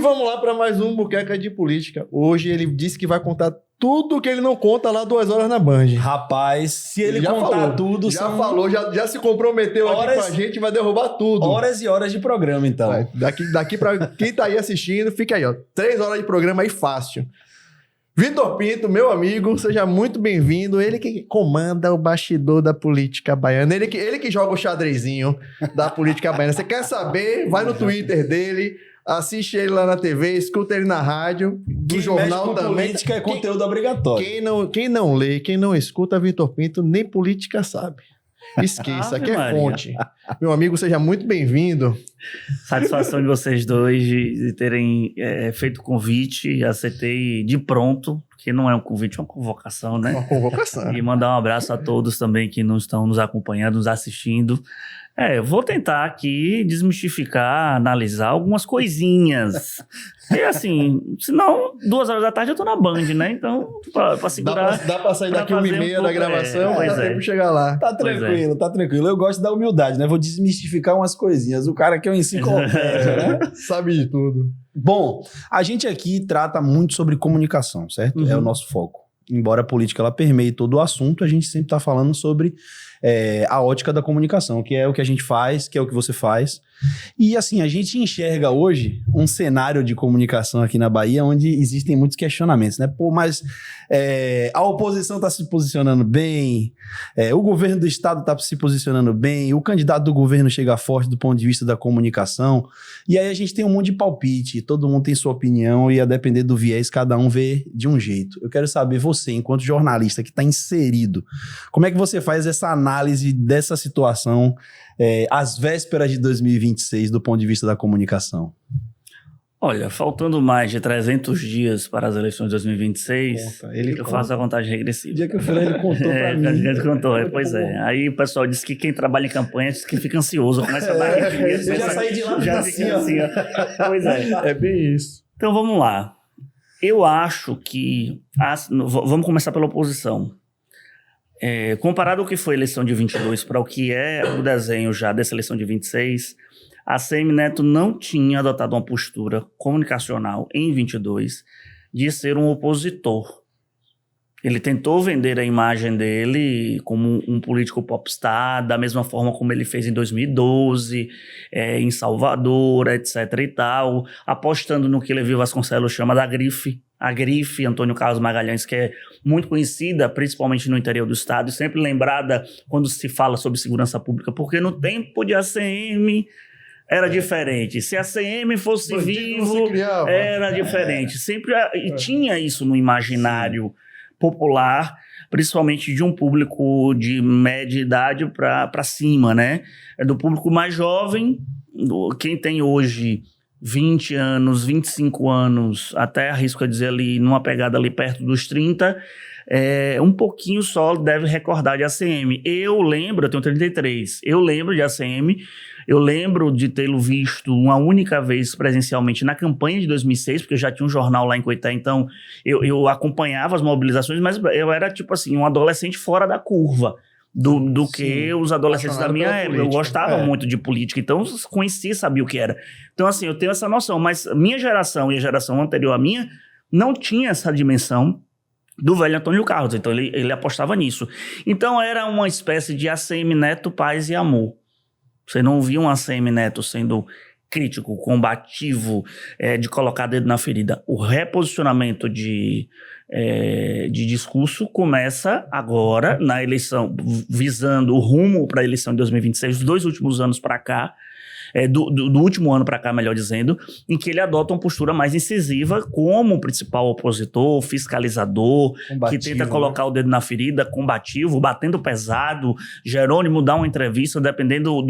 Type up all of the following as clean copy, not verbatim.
vamos lá para mais um Muqueca de Política. Hoje ele disse que vai contar tudo que ele não conta lá 2 horas na Band. Rapaz, se ele já contar falou, tudo... Já falou, já se comprometeu aqui com a gente, vai derrubar tudo. Horas e horas de programa, então. Vai, daqui para quem tá aí assistindo, fica aí, ó. 3 horas de programa aí fácil. Vitor Pinto, meu amigo, seja muito bem-vindo. Ele que comanda o bastidor da política baiana. Ele que joga o xadrezinho da política baiana. Você quer saber? Vai no Twitter dele, assiste ele lá na TV, escuta ele na rádio, do jornal também. Política é conteúdo obrigatório. Quem não lê, quem não escuta Vitor Pinto, nem política sabe. Esqueça, aqui é fonte. Meu amigo, seja muito bem-vindo. Satisfação de vocês dois de terem feito o convite. Aceitei de pronto, que não é um convite, é uma convocação, né? Uma convocação. E mandar um abraço a todos também que não estão nos acompanhando, nos assistindo. Eu vou tentar aqui desmistificar, analisar algumas coisinhas. E assim, senão 2 horas da tarde eu tô na Band, né? Então, pra segurar... Dá pra sair daqui 1h30 da gravação, mas dá tempo de chegar lá. Tá tranquilo, tá tranquilo. Eu gosto da humildade, né? Vou desmistificar umas coisinhas. O cara que é um enciclopédia, né? Sabe de tudo. Bom, a gente aqui trata muito sobre comunicação, certo? É o nosso foco. Embora a política ela permeie todo o assunto, a gente sempre tá falando sobre a ótica da comunicação, que é o que a gente faz, que é o que você faz. E assim, a gente enxerga hoje um cenário de comunicação aqui na Bahia onde existem muitos questionamentos, né? Pô, mas a oposição está se posicionando bem, o governo do estado está se posicionando bem, o candidato do governo chega forte do ponto de vista da comunicação, e aí a gente tem um monte de palpite, todo mundo tem sua opinião e a depender do viés, cada um vê de um jeito. Eu quero saber, você, enquanto jornalista que está inserido, como é que você faz essa análise dessa situação às vésperas de 2026 do ponto de vista da comunicação? Olha, faltando mais de 300 dias para as eleições de 2026, eu faço a contagem regressiva. O dia que eu falei, ele contou pra mim. Ele contou, pois é. Aí o pessoal disse que quem trabalha em campanha diz que fica ansioso, começa a dar arrepio. Eu já saí de lá, já fica assim, ó. Pois é. É bem isso. Então vamos lá. Eu acho que... vamos começar pela oposição. Comparado ao que foi a eleição de 22 para o que é o desenho já dessa eleição de 26, a ACM Neto não tinha adotado uma postura comunicacional em 22 de ser um opositor. Ele tentou vender a imagem dele como um político popstar, da mesma forma como ele fez em 2012, em Salvador, etc. e tal, apostando no que Levi Vasconcelos chama da grife. A grife Antônio Carlos Magalhães, que é muito conhecida, principalmente no interior do estado, e sempre lembrada quando se fala sobre segurança pública, porque no tempo de ACM era diferente. Se a ACM fosse Bandido vivo, criava. era diferente. Sempre tinha isso no imaginário popular, principalmente de um público de média idade para cima, né? É do público mais jovem, quem tem hoje 20 anos, 25 anos, até arrisco a dizer ali, numa pegada ali perto dos 30, um pouquinho só deve recordar de ACM. Eu tenho 33, eu lembro de ACM, eu lembro de tê-lo visto uma única vez presencialmente na campanha de 2006, porque eu já tinha um jornal lá em Coité, então eu acompanhava as mobilizações, mas eu era tipo assim, um adolescente fora da curva do que os adolescentes da minha época. Eu gostava muito de política, então conhecia, sabia o que era. Então assim, eu tenho essa noção, mas minha geração e a geração anterior à minha não tinha essa dimensão do velho Antônio Carlos, então ele apostava nisso. Então era uma espécie de ACM Neto, paz e amor. Você não via um ACM Neto sendo crítico, combativo, de colocar dedo na ferida. O reposicionamento de discurso começa agora, na eleição, visando o rumo para a eleição de 2026, dos 2 últimos anos para cá, do último ano para cá, melhor dizendo, em que ele adota uma postura mais incisiva como principal opositor, fiscalizador, combativo, que tenta colocar o dedo na ferida, combativo, batendo pesado. Jerônimo dá uma entrevista, dependendo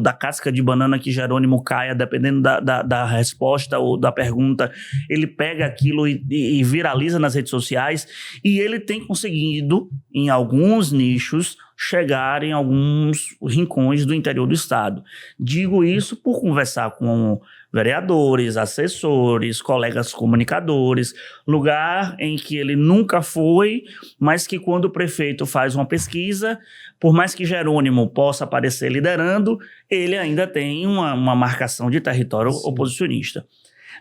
da casca de banana que Jerônimo caia, dependendo da resposta ou da pergunta, ele pega aquilo e viraliza nas redes sociais, e ele tem conseguido, em alguns nichos, chegar em alguns rincões do interior do estado. Digo isso por conversar com vereadores, assessores, colegas comunicadores, lugar em que ele nunca foi, mas que quando o prefeito faz uma pesquisa, por mais que Jerônimo possa aparecer liderando, ele ainda tem uma marcação de território oposicionista.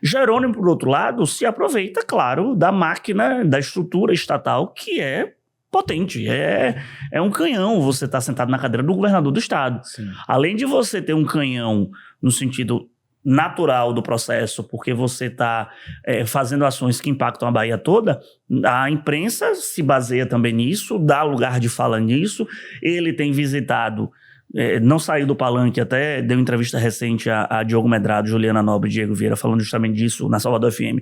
Jerônimo, por outro lado, se aproveita, claro, da máquina, da estrutura estatal, que é potente, é um canhão você estar sentado na cadeira do governador do estado. Sim. Além de você ter um canhão no sentido natural do processo, porque você está fazendo ações que impactam a Bahia toda, a imprensa se baseia também nisso, dá lugar de fala nisso. Ele tem visitado, não saiu do palanque, até deu entrevista recente a Diogo Medrado, Juliana Nobre e Diego Vieira falando justamente disso na Salvador FM,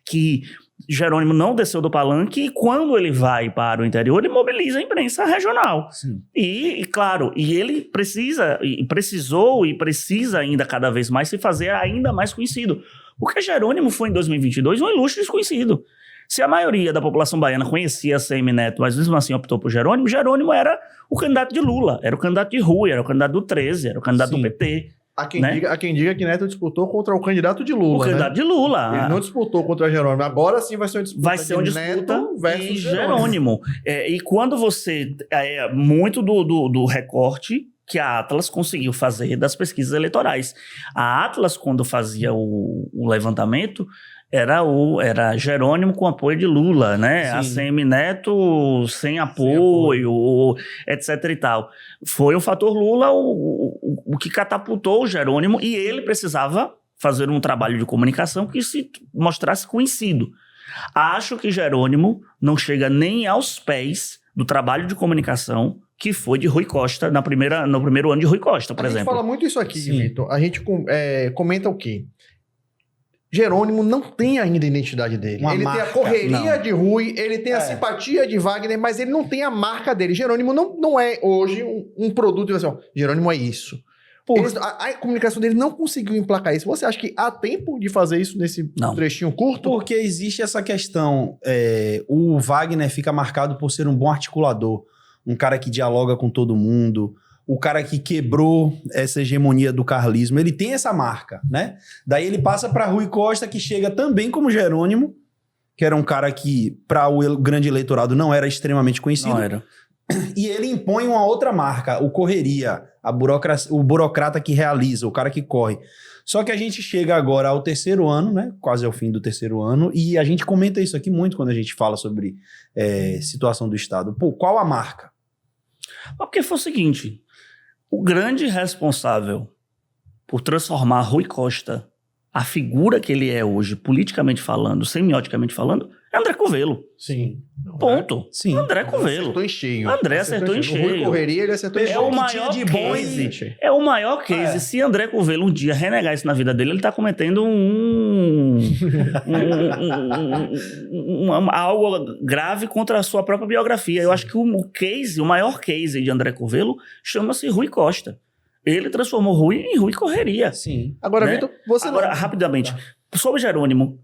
que Jerônimo não desceu do palanque e quando ele vai para o interior, ele mobiliza a imprensa regional. Sim. E claro, e ele precisou e precisa ainda cada vez mais se fazer ainda mais conhecido. Porque Jerônimo foi em 2022 um ilustre desconhecido. Se a maioria da população baiana conhecia ACM Neto, mas mesmo assim optou por Jerônimo, Jerônimo era o candidato de Lula, era o candidato de Rui, era o candidato do 13, era o candidato do PT. Há quem, né? diga que Neto disputou contra o candidato de Lula, O candidato de Lula. Ele não disputou contra Jerônimo. Agora sim vai ser uma disputa, Vai ser uma disputa Neto versus e Jerônimo. E quando você... muito do recorte que a Atlas conseguiu fazer das pesquisas eleitorais. A Atlas, quando fazia o levantamento, era Jerônimo com apoio de Lula, né? ACM Neto sem apoio, etc e tal. Foi o fator Lula o que catapultou o Jerônimo e ele precisava fazer um trabalho de comunicação que se mostrasse conhecido. Acho que Jerônimo não chega nem aos pés do trabalho de comunicação que foi de Rui Costa no primeiro ano de Rui Costa, por exemplo. A gente fala muito isso aqui, Vitor. A gente comenta o quê? Jerônimo não tem ainda a identidade dele. Ele tem a correria de Rui, ele tem a simpatia de Wagner, mas ele não tem a marca dele. Jerônimo não é hoje um produto assim, ó, Jerônimo é isso. A comunicação dele não conseguiu emplacar isso. Você acha que há tempo de fazer isso nesse trechinho curto? Porque existe essa questão. O Wagner fica marcado por ser um bom articulador, um cara que dialoga com todo mundo, o cara que quebrou essa hegemonia do carlismo. Ele tem essa marca, né? Daí ele passa para Rui Costa, que chega também como Jerônimo, que era um cara que, para o grande eleitorado, não era extremamente conhecido. Não era. E ele impõe uma outra marca, o correria, o burocrata que realiza, o cara que corre. Só que a gente chega agora ao terceiro ano, né? Quase ao fim do terceiro ano, e a gente comenta isso aqui muito quando a gente fala sobre situação do Estado. Pô, qual a marca? Porque foi o seguinte, o grande responsável por transformar Rui Costa, a figura que ele é hoje, politicamente falando, semioticamente falando, é André Covello. Sim. Ponto. Sim. André Covello. Acertou em cheio. André acertou em cheio. O Rui correria, ele acertou em cheio. É o maior case. É o maior case. Se André Covello um dia renegar isso na vida dele, ele está cometendo algo grave contra a sua própria biografia. Eu acho que o maior case de André Covello chama-se Rui Costa. Ele transformou Rui em Rui Correria. Sim. Agora, né? Vitor, você Agora, rapidamente, sobre Jerônimo,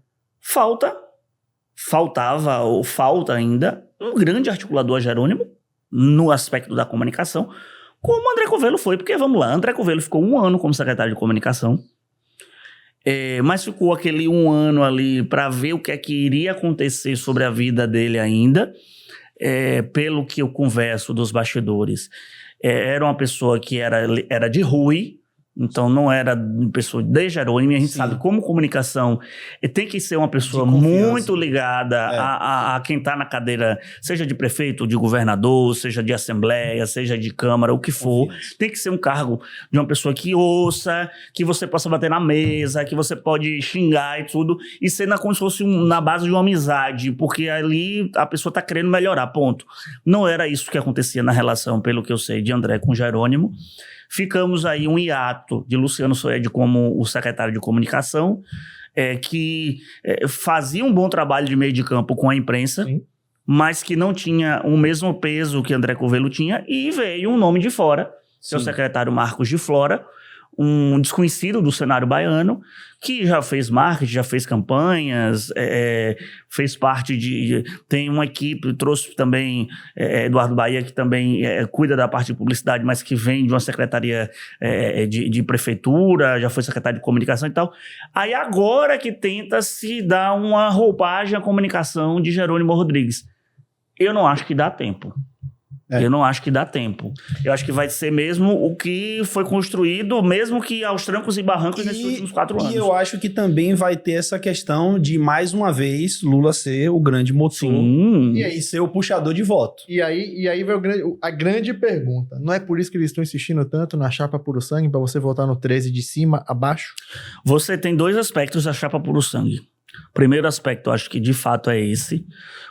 faltava ou falta ainda um grande articulador Jerônimo no aspecto da comunicação, como André Covello foi, porque vamos lá, André Covello ficou 1 ano como secretário de comunicação, mas ficou aquele 1 ano ali para ver o que é que iria acontecer sobre a vida dele ainda, pelo que eu converso dos bastidores. Era uma pessoa que era de Rui, então não era pessoa de Jerônimo, e a gente sabe como comunicação tem que ser uma pessoa muito ligada a quem está na cadeira, seja de prefeito, de governador, seja de assembleia, seja de câmara, o que for. Tem que ser um cargo de uma pessoa que ouça, que você possa bater na mesa, que você pode xingar e tudo, e ser como se fosse na base de uma amizade, porque ali a pessoa está querendo melhorar, ponto. Não era isso que acontecia na relação, pelo que eu sei, de André com Jerônimo. Ficamos aí um hiato de Luciano Soed como o secretário de comunicação, que fazia um bom trabalho de meio de campo com a imprensa, mas que não tinha o mesmo peso que André Covello tinha, e veio um nome de fora, que é o secretário Marcos de Flora, um desconhecido do cenário baiano, que já fez marketing, já fez campanhas, fez parte tem uma equipe, trouxe também Eduardo Bahia, que também cuida da parte de publicidade, mas que vem de uma secretaria de prefeitura, já foi secretário de comunicação e tal. Aí agora que tenta se dar uma roupagem à comunicação de Jerônimo Rodrigues. Eu não acho que dá tempo. Eu não acho que dá tempo. Eu acho que vai ser mesmo o que foi construído, mesmo que aos trancos e barrancos nesses últimos 4 anos. E eu acho que também vai ter essa questão de, mais uma vez, Lula ser o grande motor. Sim. E aí, E ser o puxador de voto. E aí vem a grande pergunta. Não é por isso que eles estão insistindo tanto na chapa puro sangue para você votar no 13 de cima a baixo? Você tem 2 aspectos da chapa puro sangue. O primeiro aspecto, eu acho que de fato é esse,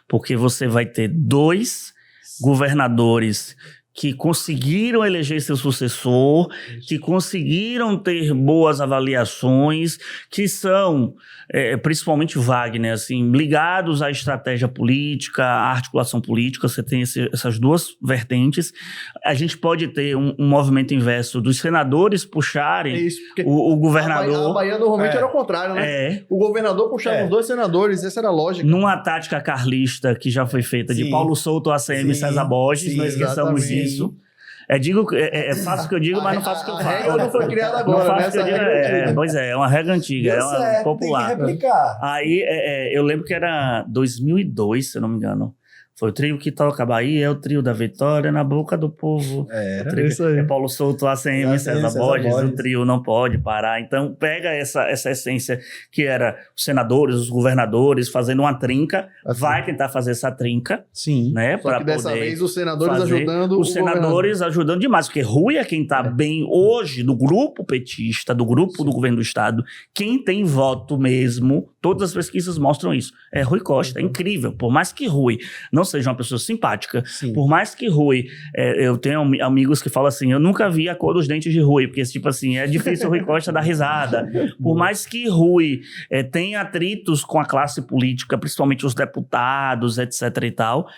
porque você vai ter 2 governadores que conseguiram eleger seu sucessor, que conseguiram ter boas avaliações, que são, principalmente Wagner, assim, ligados à estratégia política, à articulação política. Você tem essas 2 vertentes. A gente pode ter um movimento inverso dos senadores puxarem o governador. A Bahia normalmente era o contrário, né? O governador puxava os 2 senadores, essa era a lógica. Numa tática carlista que já foi feita de Paulo Souto, ACM e César Borges, não esqueçamos disso. É fácil o que eu digo, mas não faço o que eu A regra faço. não foi criada agora, Não né? faço o que eu digo. Pois é uma regra antiga, é uma popular. Tem que replicar. Aí eu lembro que era 2002, se eu não me engano. Foi o trio que toca a Bahia, é o trio da vitória na boca do povo. Isso aí. É Paulo Souto, ACM, César Borges, o trio não pode parar. Então pega essa essência que era os senadores, os governadores fazendo uma trinca, vai tentar fazer essa trinca. Sim. Né, Só que dessa vez os senadores ajudando os senadores ajudando demais, porque Rui é quem está bem hoje do grupo petista, do grupo do governo do estado. Quem tem voto mesmo, todas as pesquisas mostram isso, é Rui Costa. É incrível, por mais que Rui não seja uma pessoa simpática, por mais que Rui, eu tenho amigos que falam assim, eu nunca vi a cor dos dentes de Rui, porque tipo assim, é difícil o Rui Costa dar risada. Por mais que Rui tenha atritos com a classe política, principalmente os deputados, etc e tal,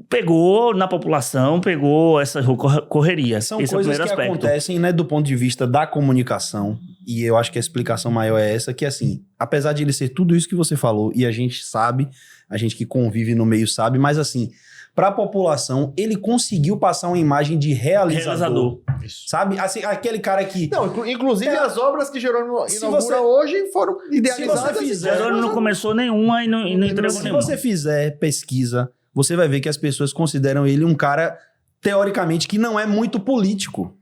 pegou na população, pegou essa correria. São Esse coisas é o que primeiro aspecto. acontecem, né, do ponto de vista da comunicação, e eu acho que a explicação maior é essa, que assim, apesar de ele ser tudo isso que você falou, e a gente sabe, a gente que convive no meio sabe, mas assim, para a população, ele conseguiu passar uma imagem de realizador. Sabe? Assim, aquele cara que... Não, inclusive as obras que Jerônimo inaugura hoje foram idealizadas. Jerônimo não começou nenhuma e não entregou nenhuma. Se você fizer pesquisa, você vai ver que as pessoas consideram ele um cara, teoricamente, que não é muito político.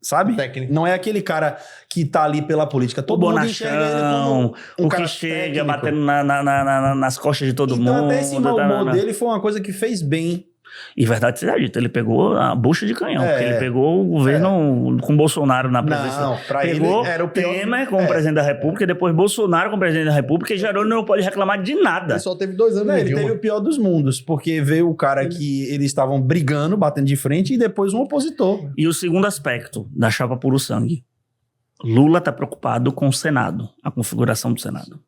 Sabe? Técnico. Não é aquele cara que tá ali pela política. Todo mundo enxerga ele como um o cara que chega técnico. batendo nas costas de todo mundo. Então até esse mau humor dele foi uma coisa que fez bem. E verdade seja dita, ele pegou a bucha de canhão, porque ele pegou o governo com Bolsonaro na presença. Não, pra pegou ele era o pior. Temer como presidente da República, e depois Bolsonaro como presidente da República, e Jerônimo não pode reclamar de nada. Ele só teve 2 anos Não, de ele Dilma. teve o pior dos mundos, porque veio o cara que eles estavam brigando, batendo de frente, e depois um opositor. E o segundo aspecto da chapa puro sangue, Lula está preocupado com o Senado, a configuração do Senado.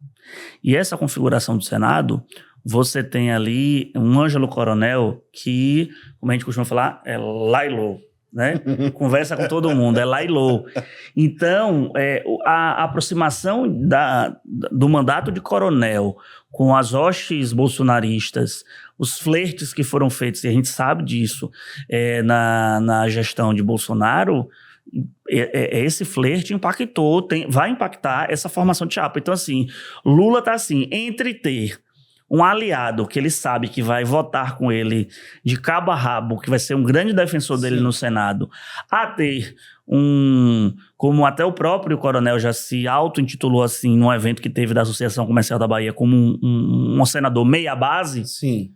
E essa configuração do Senado, você tem ali um Ângelo Coronel que, como a gente costuma falar, é lailô, né? Conversa com todo mundo, é lailô. Então, a aproximação do mandato de coronel com as hostes bolsonaristas, os flertes que foram feitos, e a gente sabe disso na gestão de Bolsonaro, esse flerte impactou, vai impactar essa formação de chapa. Então, assim, Lula tá assim, entre ter um aliado que ele sabe que vai votar com ele de cabo a rabo, que vai ser um grande defensor dele no Senado, a ter como até o próprio coronel já se auto-intitulou assim, num evento que teve da Associação Comercial da Bahia, como um senador meia base. Sim.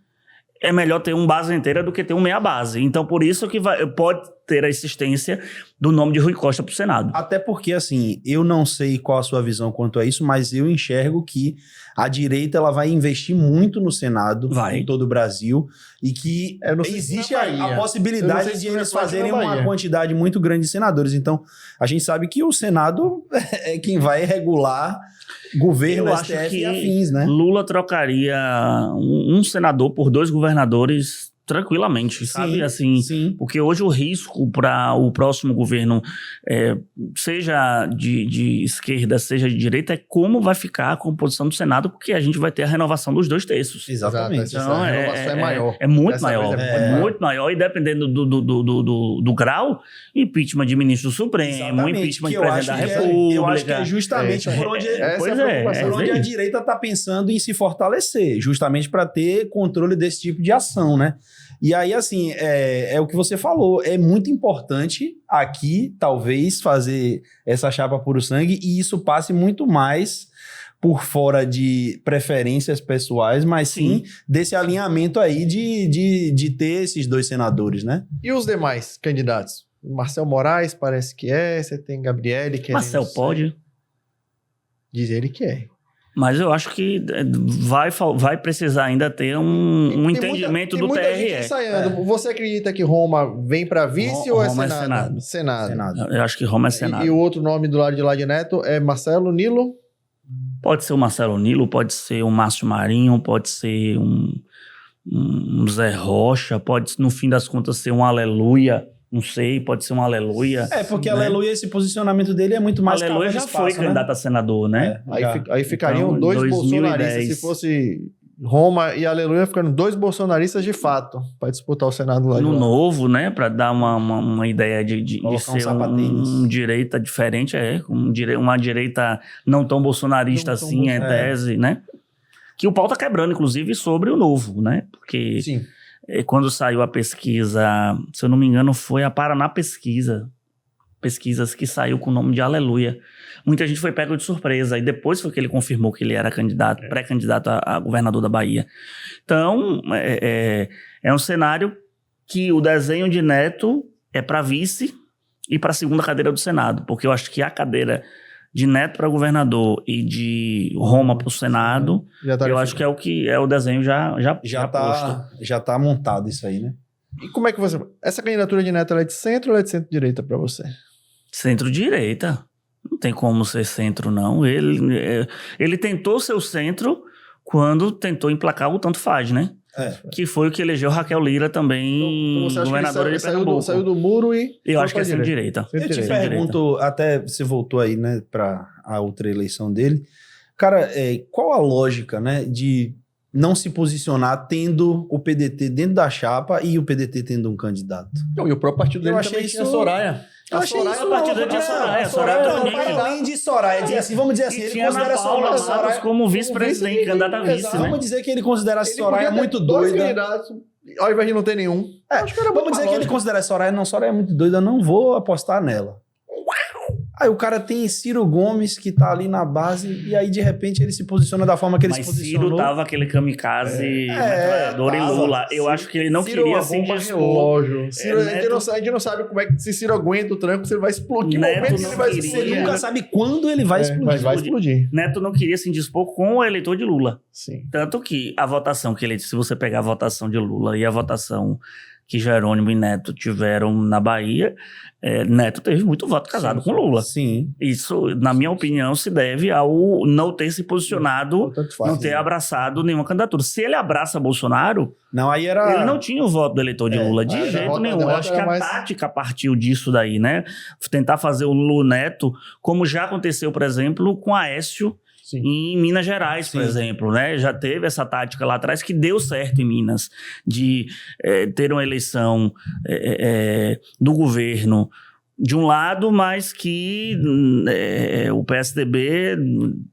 É melhor ter um base inteira do que ter um meia base. Então, por isso que pode ter a existência do nome de Rui Costa para o Senado. Até porque, assim, eu não sei qual a sua visão quanto a isso, mas eu enxergo que a direita ela vai investir muito no Senado, em todo o Brasil, e que existe a possibilidade de eles fazerem uma quantidade muito grande de senadores. Então, a gente sabe que o Senado é quem vai regular governo, eu STF acho que e afins, né? Lula trocaria um senador por 2 governadores tranquilamente, sabe? Assim, sim. Porque hoje o risco para o próximo governo, seja de esquerda, seja de direita, é como vai ficar a composição do Senado, porque a gente vai ter a renovação dos 2 terços. Exatamente. Então, a renovação é maior. É muito Dessa maior. vez É muito maior. E dependendo do grau, impeachment de ministro do Supremo, impeachment de presidente da República. Eu acho que é justamente por onde a direita está pensando em se fortalecer, justamente para ter controle desse tipo de ação, né? E aí, assim, é o que você falou, é muito importante aqui, talvez, fazer essa chapa puro sangue, e isso passe muito mais por fora de preferências pessoais, mas sim desse alinhamento aí de ter esses 2 senadores, né? E os demais candidatos? Marcel Moraes parece que você tem Gabriele que Marcel pode. Diz ele que é. Mas eu acho que vai precisar ainda ter um entendimento do TRE. Gente ensaiando. Você acredita que Roma vem para vice ou Roma é Senado? Senado. Eu acho que Roma é Senado. E o outro nome do lado de lá de Neto é Marcelo Nilo? Pode ser o Marcelo Nilo, pode ser o Márcio Marinho, pode ser um Zé Rocha, pode, no fim das contas, ser um Aleluia. Não sei, pode ser um Aleluia. Porque Aleluia, esse posicionamento dele é muito mais... Aleluia já foi candidato a senador, né? Aí ficariam então, 2 2010. bolsonaristas. Se fosse Roma e Aleluia, ficando 2 bolsonaristas de fato para disputar o Senado lá de No lá. Novo, né? Para dar uma ideia de ser um direita diferente, uma direita não tão bolsonarista assim, em tese, né? Que o pau tá quebrando, inclusive, sobre o Novo, né? Porque... Sim. Quando saiu a pesquisa, se eu não me engano, foi a Paraná Pesquisas que saiu com o nome de Aleluia. Muita gente foi pego de surpresa, e depois foi que ele confirmou que ele era pré-candidato a governador da Bahia. Então, é um cenário que o desenho de Neto é para vice e para a segunda cadeira do Senado, porque eu acho que a cadeira de Neto para governador e de Roma para o Senado, eu acho que é o desenho já posto. Já tá montado isso aí, né? E como é que você... Essa candidatura de Neto, ela é de centro ou é de centro-direita para você? Centro-direita. Não tem como ser centro, não. Ele tentou ser o centro quando tentou emplacar o tanto faz, né? Que foi o que elegeu Raquel Lira também, então você acha governadora que de Pernambuco. Saiu do muro e... Eu acho que é centro-direita. Eu te pergunto, até você voltou aí, né, para a outra eleição dele. Cara, qual a lógica, né, de não se posicionar tendo o PDT dentro da chapa e o PDT tendo um candidato? Não, e o próprio partido dele achei também tinha Soraya. Eu achei isso a partir do dia Soraya também. Além de Soraya, vamos dizer assim, ele considera Soraya como vice-presidente, candidato a vice, né? Vamos dizer que ele considera Soraya muito doida. Ao invés de não ter nenhum. Vamos dizer que ele considera Soraya é muito doida, não vou apostar nela. Aí o cara tem Ciro Gomes, que tá ali na base, e aí de repente ele se posiciona da forma que ele se posicionou. Mas Ciro tava aquele kamikaze metralhador em Lula. Eu acho que ele não Ciro queria se indispor. Ciro, a gente não sabe como é que, se Ciro aguenta o tranco, se ele vai explodir. Você nunca sabe quando ele vai explodir. Mas vai explodir. Neto não queria se indispor com o eleitor de Lula. Sim. Tanto que a votação que ele... Se você pegar a votação de Lula e a votação que Jerônimo e Neto tiveram na Bahia, Neto teve muito voto casado com Lula. Sim. Isso, na minha opinião, se deve ao não ter se posicionado, não ter abraçado nenhuma candidatura. Se ele abraça Bolsonaro, ele não tinha o voto do eleitor de Lula, de jeito nenhum. Eu acho que a tática partiu disso daí, né? Tentar fazer o Lula Neto, como já aconteceu, por exemplo, com Aécio, em Minas Gerais, por exemplo, né? Já teve essa tática lá atrás que deu certo em Minas, de ter uma eleição do governo de um lado, mas que o PSDB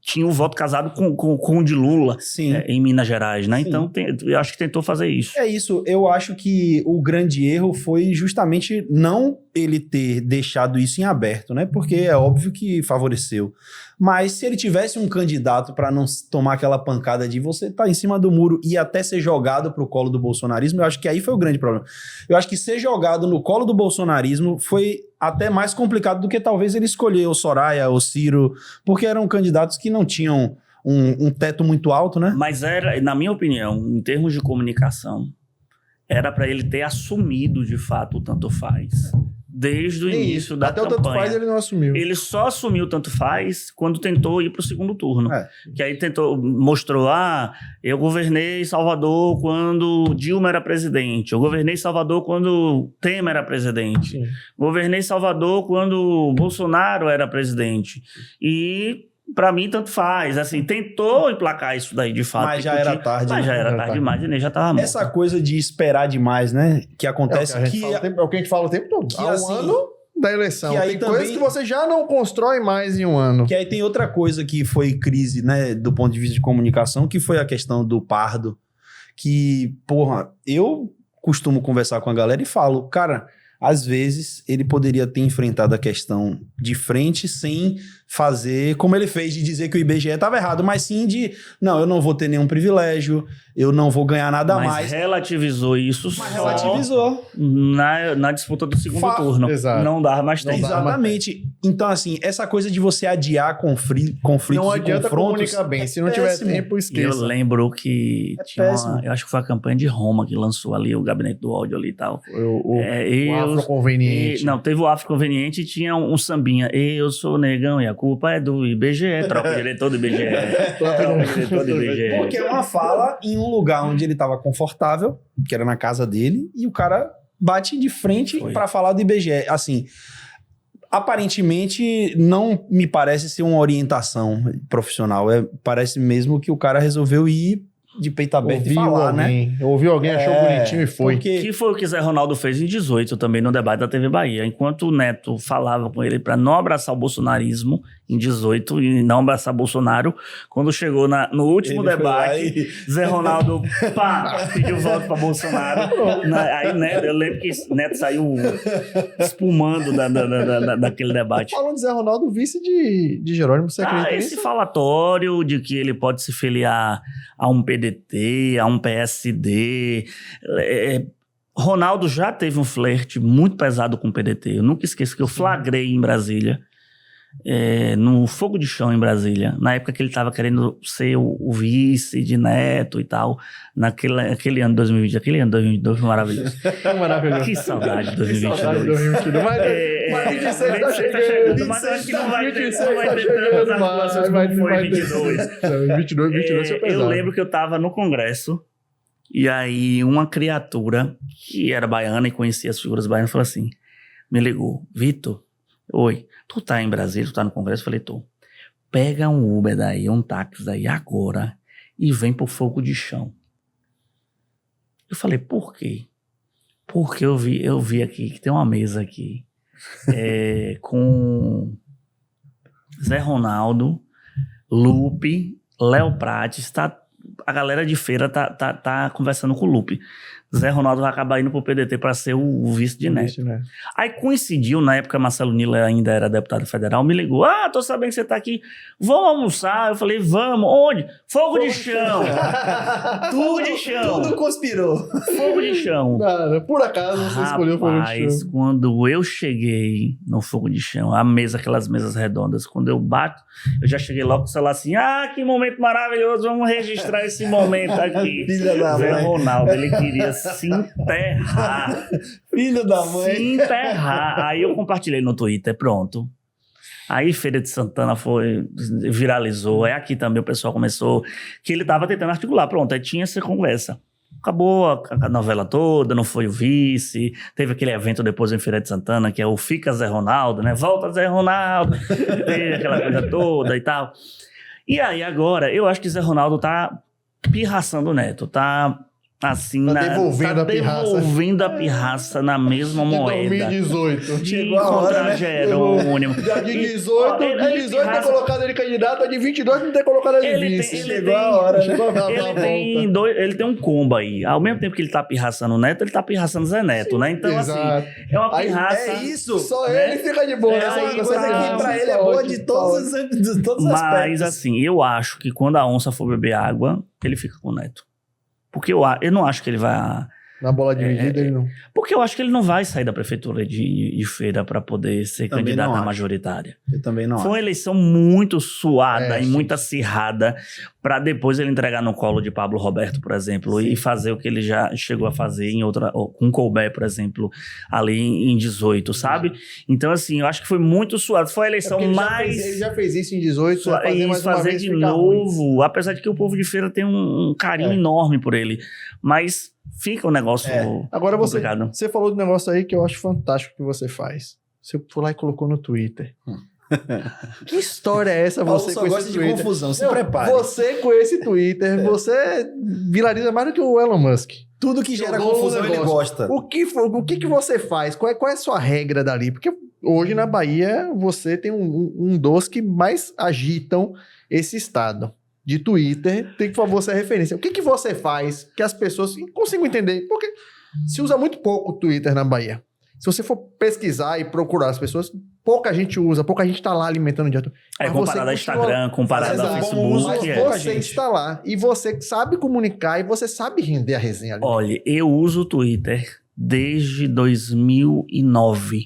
tinha o voto casado com o de Lula em Minas Gerais, né? Sim. Então, eu acho que tentou fazer isso. É isso. Eu acho que o grande erro foi justamente não ele ter deixado isso em aberto, né? Porque é óbvio que favoreceu. Mas se ele tivesse um candidato para não tomar aquela pancada de você estar em cima do muro e até ser jogado para o colo do bolsonarismo, eu acho que aí foi o grande problema. Eu acho que ser jogado no colo do bolsonarismo foi até mais complicado do que talvez ele escolher o Soraya ou Ciro, porque eram candidatos que não tinham um teto muito alto, né? Mas era, na minha opinião, em termos de comunicação, era para ele ter assumido de fato o tanto faz. Desde o início da campanha. Até o tanto faz ele não assumiu. Ele só assumiu o tanto faz quando tentou ir para o segundo turno. Que aí mostrou, eu governei Salvador quando Dilma era presidente. Eu governei Salvador quando Temer era presidente. Sim. Governei Salvador quando Bolsonaro era presidente. E... Pra mim, tanto faz. Assim, tentou emplacar isso daí, de fato. Mas já era tarde. Mas já era tarde demais, ele já tava morto. Essa coisa de esperar demais, né? Que acontece... É o que a gente fala o tempo todo. Há um ano da eleição. Tem coisas que você já não constrói mais em um ano. Que aí tem outra coisa que foi crise, né? Do ponto de vista de comunicação, que foi a questão do Pardo. Que, porra, eu costumo conversar com a galera e falo, cara, às vezes ele poderia ter enfrentado a questão de frente sem fazer como ele fez, de dizer que o IBGE estava errado, mas sim de, não, eu não vou ter nenhum privilégio, eu não vou ganhar nada mais. Relativizou isso Mas só relativizou. na disputa do segundo turno. Exato. Não dava mais tempo. Exatamente. Então, assim, essa coisa de você adiar conflitos Não e adianta confrontos... comunicar bem. Se não é tiver péssimo. tempo, E eu esqueça. lembro que péssimo. eu acho que foi a campanha de Roma que lançou ali o gabinete do ódio ali e tal. O afroconveniente. Não, teve o afroconveniente e tinha um sambinha. Eu sou negão e a culpa é do IBGE. Troca o diretor do IBGE. Troca o diretor do IBGE. Porque é uma fala em um lugar onde ele estava confortável, que era na casa dele, e o cara bate de frente Foi. para falar do IBGE. Assim, aparentemente não me parece ser uma orientação profissional. Parece mesmo que o cara resolveu ir de peito aberto e falar, né? Ouviu alguém, achou bonitinho e foi. Porque Que foi o que Zé Ronaldo fez em 18 também no debate da TV Bahia. Enquanto o Neto falava com ele para não abraçar o bolsonarismo em 18 e não abraçar Bolsonaro, quando chegou no último Ele foi lá debate, Zé Ronaldo pediu voto para Bolsonaro. Aí Neto, eu lembro que Neto saiu espumando daquele debate. Falando de Zé Ronaldo, vice de Jerônimo, você acredita Esse nisso? falatório de que ele pode se filiar a um PDT, a um PSD. Ronaldo já teve um flerte muito pesado com o PDT. Eu nunca esqueço que eu flagrei em Brasília, no fogo de chão em Brasília, na época que ele estava querendo ser o vice de Neto e tal, aquele ano de 2020, aquele ano de 2022 foi maravilhoso. Maravilhoso. Que saudade de Que 2022. saudade de 2022. Mas 26 tá chegando. Mas eu acho que não vai ter 26 tá tantas chegando, articulações como foi em 22. 22 foi pesado. Eu lembro que eu estava no Congresso e aí uma criatura que era baiana e conhecia as figuras baianas falou assim, me ligou, Vitor, oi, tu tá em Brasília, tu tá no Congresso? Eu falei, tô. Pega um Uber daí, um táxi daí agora e vem pro fogo de chão. Eu falei, por quê? Porque eu vi aqui que tem uma mesa aqui com Zé Ronaldo, Lupe, Léo Prates, a galera de feira tá conversando com o Lupe. Zé Ronaldo vai acabar indo pro PDT para ser o vice de Neto. Aí coincidiu, na época Marcelo Nilo ainda era deputado federal, me ligou, tô sabendo que você tá aqui, vamos almoçar? Eu falei, vamos, onde? Fogo de chão. Tudo de chão. tudo conspirou. Fogo de chão. Cara, por acaso você escolheu o fogo de Rapaz, chão. quando eu cheguei no fogo de chão, aquelas mesas redondas, quando eu bato, eu já cheguei logo com o celular assim, que momento maravilhoso, vamos registrar esse momento aqui. Filha da Zé mãe. Ronaldo, ele queria se enterrar. Filho da mãe. Se enterrar. Aí eu compartilhei no Twitter, pronto. Aí Feira de Santana viralizou. Aí aqui também o pessoal começou, que ele tava tentando articular. Pronto, aí tinha essa conversa. Acabou a novela toda, não foi o vice. Teve aquele evento depois em Feira de Santana, que é o Fica Zé Ronaldo, né? Volta Zé Ronaldo. Teve aquela coisa toda e tal. E aí agora, eu acho que Zé Ronaldo tá pirraçando o Neto, tá assim, devolvendo a pirraça na mesma moeda. 2018. De Chegou a hora, encontrar né? Jerônimo. De 18 ter colocado ele candidato, a de 22 não ter colocado ele vice. Chegou a hora. Chegou a volta. Ele tem um combo aí. Ao mesmo tempo que ele tá pirraçando o Neto, ele tá pirraçando Zé Neto, né? Então, Exato. assim, é uma Aí, pirraça. É isso. Só né? ele fica de boa. É nessa uma coisa coisa que pra ele é boa de todos os aspectos. Mas, assim, eu acho que quando a onça for beber água, ele fica com o Neto. Porque eu não acho que ele vai... Na bola dividida, ele não. Porque eu acho que ele não vai sair da prefeitura de Feira para poder ser Também candidato não à acho. majoritária. Eu também não Foi uma acho. eleição muito suada e sim. muito acirrada para depois ele entregar no colo de Pablo Roberto, por exemplo, e fazer o que ele já chegou a fazer com Colbert, por exemplo, ali em 18, sabe? Então, assim, eu acho que foi muito suado. Foi a eleição Ele mais... já fez isso em 18, vai fazer mais uma fazer vez, de fica novo, ruim. apesar de que o povo de Feira tem um carinho enorme por ele, mas fica um negócio Agora complicado. você falou do negócio aí que eu acho fantástico que você faz. Você foi lá e colocou no Twitter. Que história é essa Paulo você só com gosta esse de Twitter? confusão, se Não, prepare. Você com esse Twitter, você viraliza mais do que o Elon Musk. Tudo que gera Jogou confusão o ele negócio. gosta. O que você faz? Qual é a sua regra dali? Porque hoje na Bahia você tem um dos que mais agitam esse estado. De Twitter, tem que, por favor, ser referência. O que você faz que as pessoas consigam entender? Porque Se usa muito pouco o Twitter na Bahia. Se você for pesquisar e procurar as pessoas, pouca gente usa, pouca gente tá lá alimentando o dia todo. Mas comparado ao Instagram, comparado ao Facebook. Mas você está lá e você sabe comunicar e você sabe render a resenha ali. Olha, eu uso o Twitter desde 2009.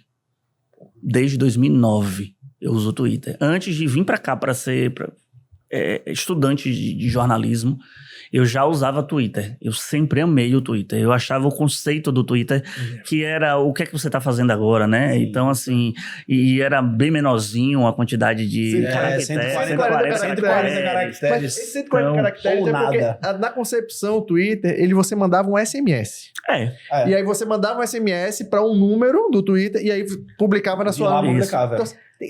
Desde 2009 eu uso o Twitter. Antes de vir pra cá para ser estudante de jornalismo, eu já usava Twitter. Eu sempre amei o Twitter. Eu achava o conceito do Twitter que era o que é que você tá fazendo agora, né? Sim. Então, assim, e era bem menorzinho a quantidade de caracteres. 140 caracteres. Mas esses 140 caracteres ou é porque nada. na concepção, o Twitter, você mandava um SMS. É. E aí você mandava um SMS para um número do Twitter e aí publicava na sua... publicava. Então,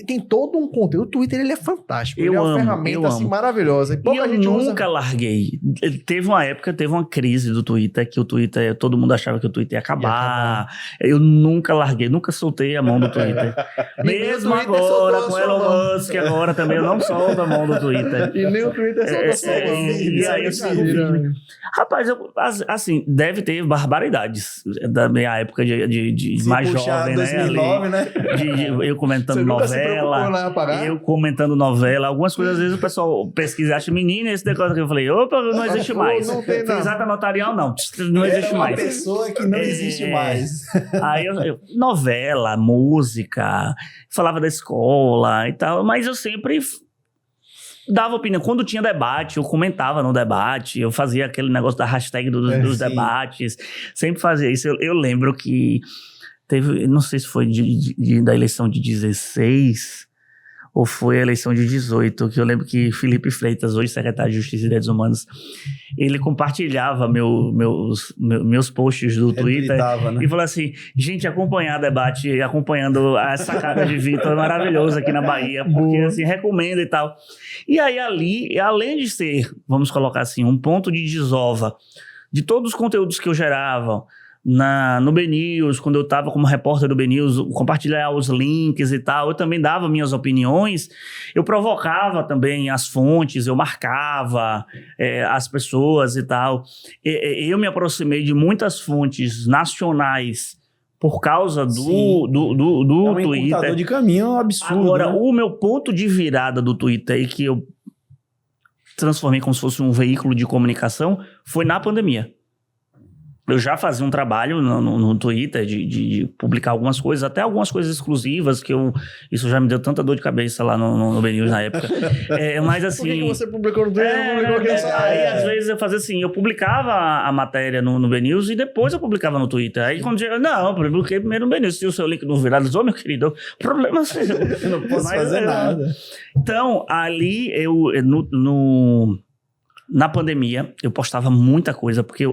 tem todo um conteúdo. O Twitter, ele é fantástico. Ele é uma ferramenta, assim, amo. maravilhosa. E pouca eu gente nunca larguei. Teve uma crise do Twitter, que o Twitter, todo mundo achava que o Twitter ia acabar. Eu nunca larguei, nunca soltei a mão do Twitter. Mesmo Twitter agora, soltou com a Elon sua mão. Musk, agora também eu não solto a mão do Twitter. E nem o Twitter E aí eu sigo. Rapaz, assim, deve ter barbaridades da minha época de mais jovem, 2009, né? Eu comentando Você nunca se preocupou novela. na parada? Eu comentando novela, algumas coisas, às vezes o pessoal pesquisa e acha, menina, esse negócio que eu falei, opa, não existe mais. Não tem nada. Fiz ata notarial, não existe uma mais. pessoa que não existe mais. Aí novela, música, falava da escola e tal, mas eu sempre dava opinião. Quando tinha debate, eu comentava no debate, eu fazia aquele negócio da hashtag dos sim. debates, sempre fazia isso. Eu lembro que teve, não sei se foi da eleição de 16 ou foi a eleição de 18, que eu lembro que Felipe Freitas, hoje secretário de Justiça e Direitos Humanos, ele compartilhava meus posts do Twitter, né? e falou assim, gente, acompanhar debate, acompanhando a sacada de Vitor é maravilhoso aqui na Bahia, porque assim, recomendo e tal. E aí ali, além de ser, vamos colocar assim, um ponto de desova de todos os conteúdos que eu gerava, no BNews, quando eu estava como repórter do BNews, compartilhar os links e tal, eu também dava minhas opiniões, eu provocava também as fontes, eu marcava as pessoas e tal. Eu me aproximei de muitas fontes nacionais por causa do um Twitter. encurtador de caminho absurdo. Agora, né? o meu ponto de virada do Twitter e que eu transformei como se fosse um veículo de comunicação foi na pandemia. Eu já fazia um trabalho no Twitter de publicar algumas coisas, até algumas coisas exclusivas, isso já me deu tanta dor de cabeça lá no BNews na época. Mas assim... Por que você publicou no Twitter? Publicou aqui no Aí às vezes eu fazia assim, eu publicava a matéria no BNews e depois eu publicava no Twitter. Aí quando chega, não, eu publiquei primeiro no BNews, se o seu link não viralizou, meu querido, problema é seu. Eu não posso fazer nada. Então, ali na pandemia, eu postava muita coisa, porque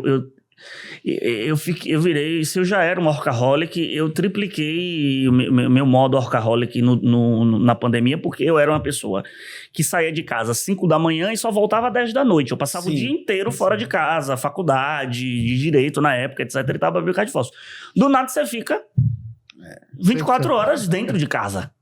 eu virei, se eu já era um workaholic, eu tripliquei o meu modo workaholic na pandemia, porque eu era uma pessoa que saía de casa às 5 da manhã e só voltava às 10 da noite. Eu passava o dia inteiro fora de casa, faculdade, de direito na época, etc. E tava brincar de fósforo. Do nada você fica 24 horas dentro de casa.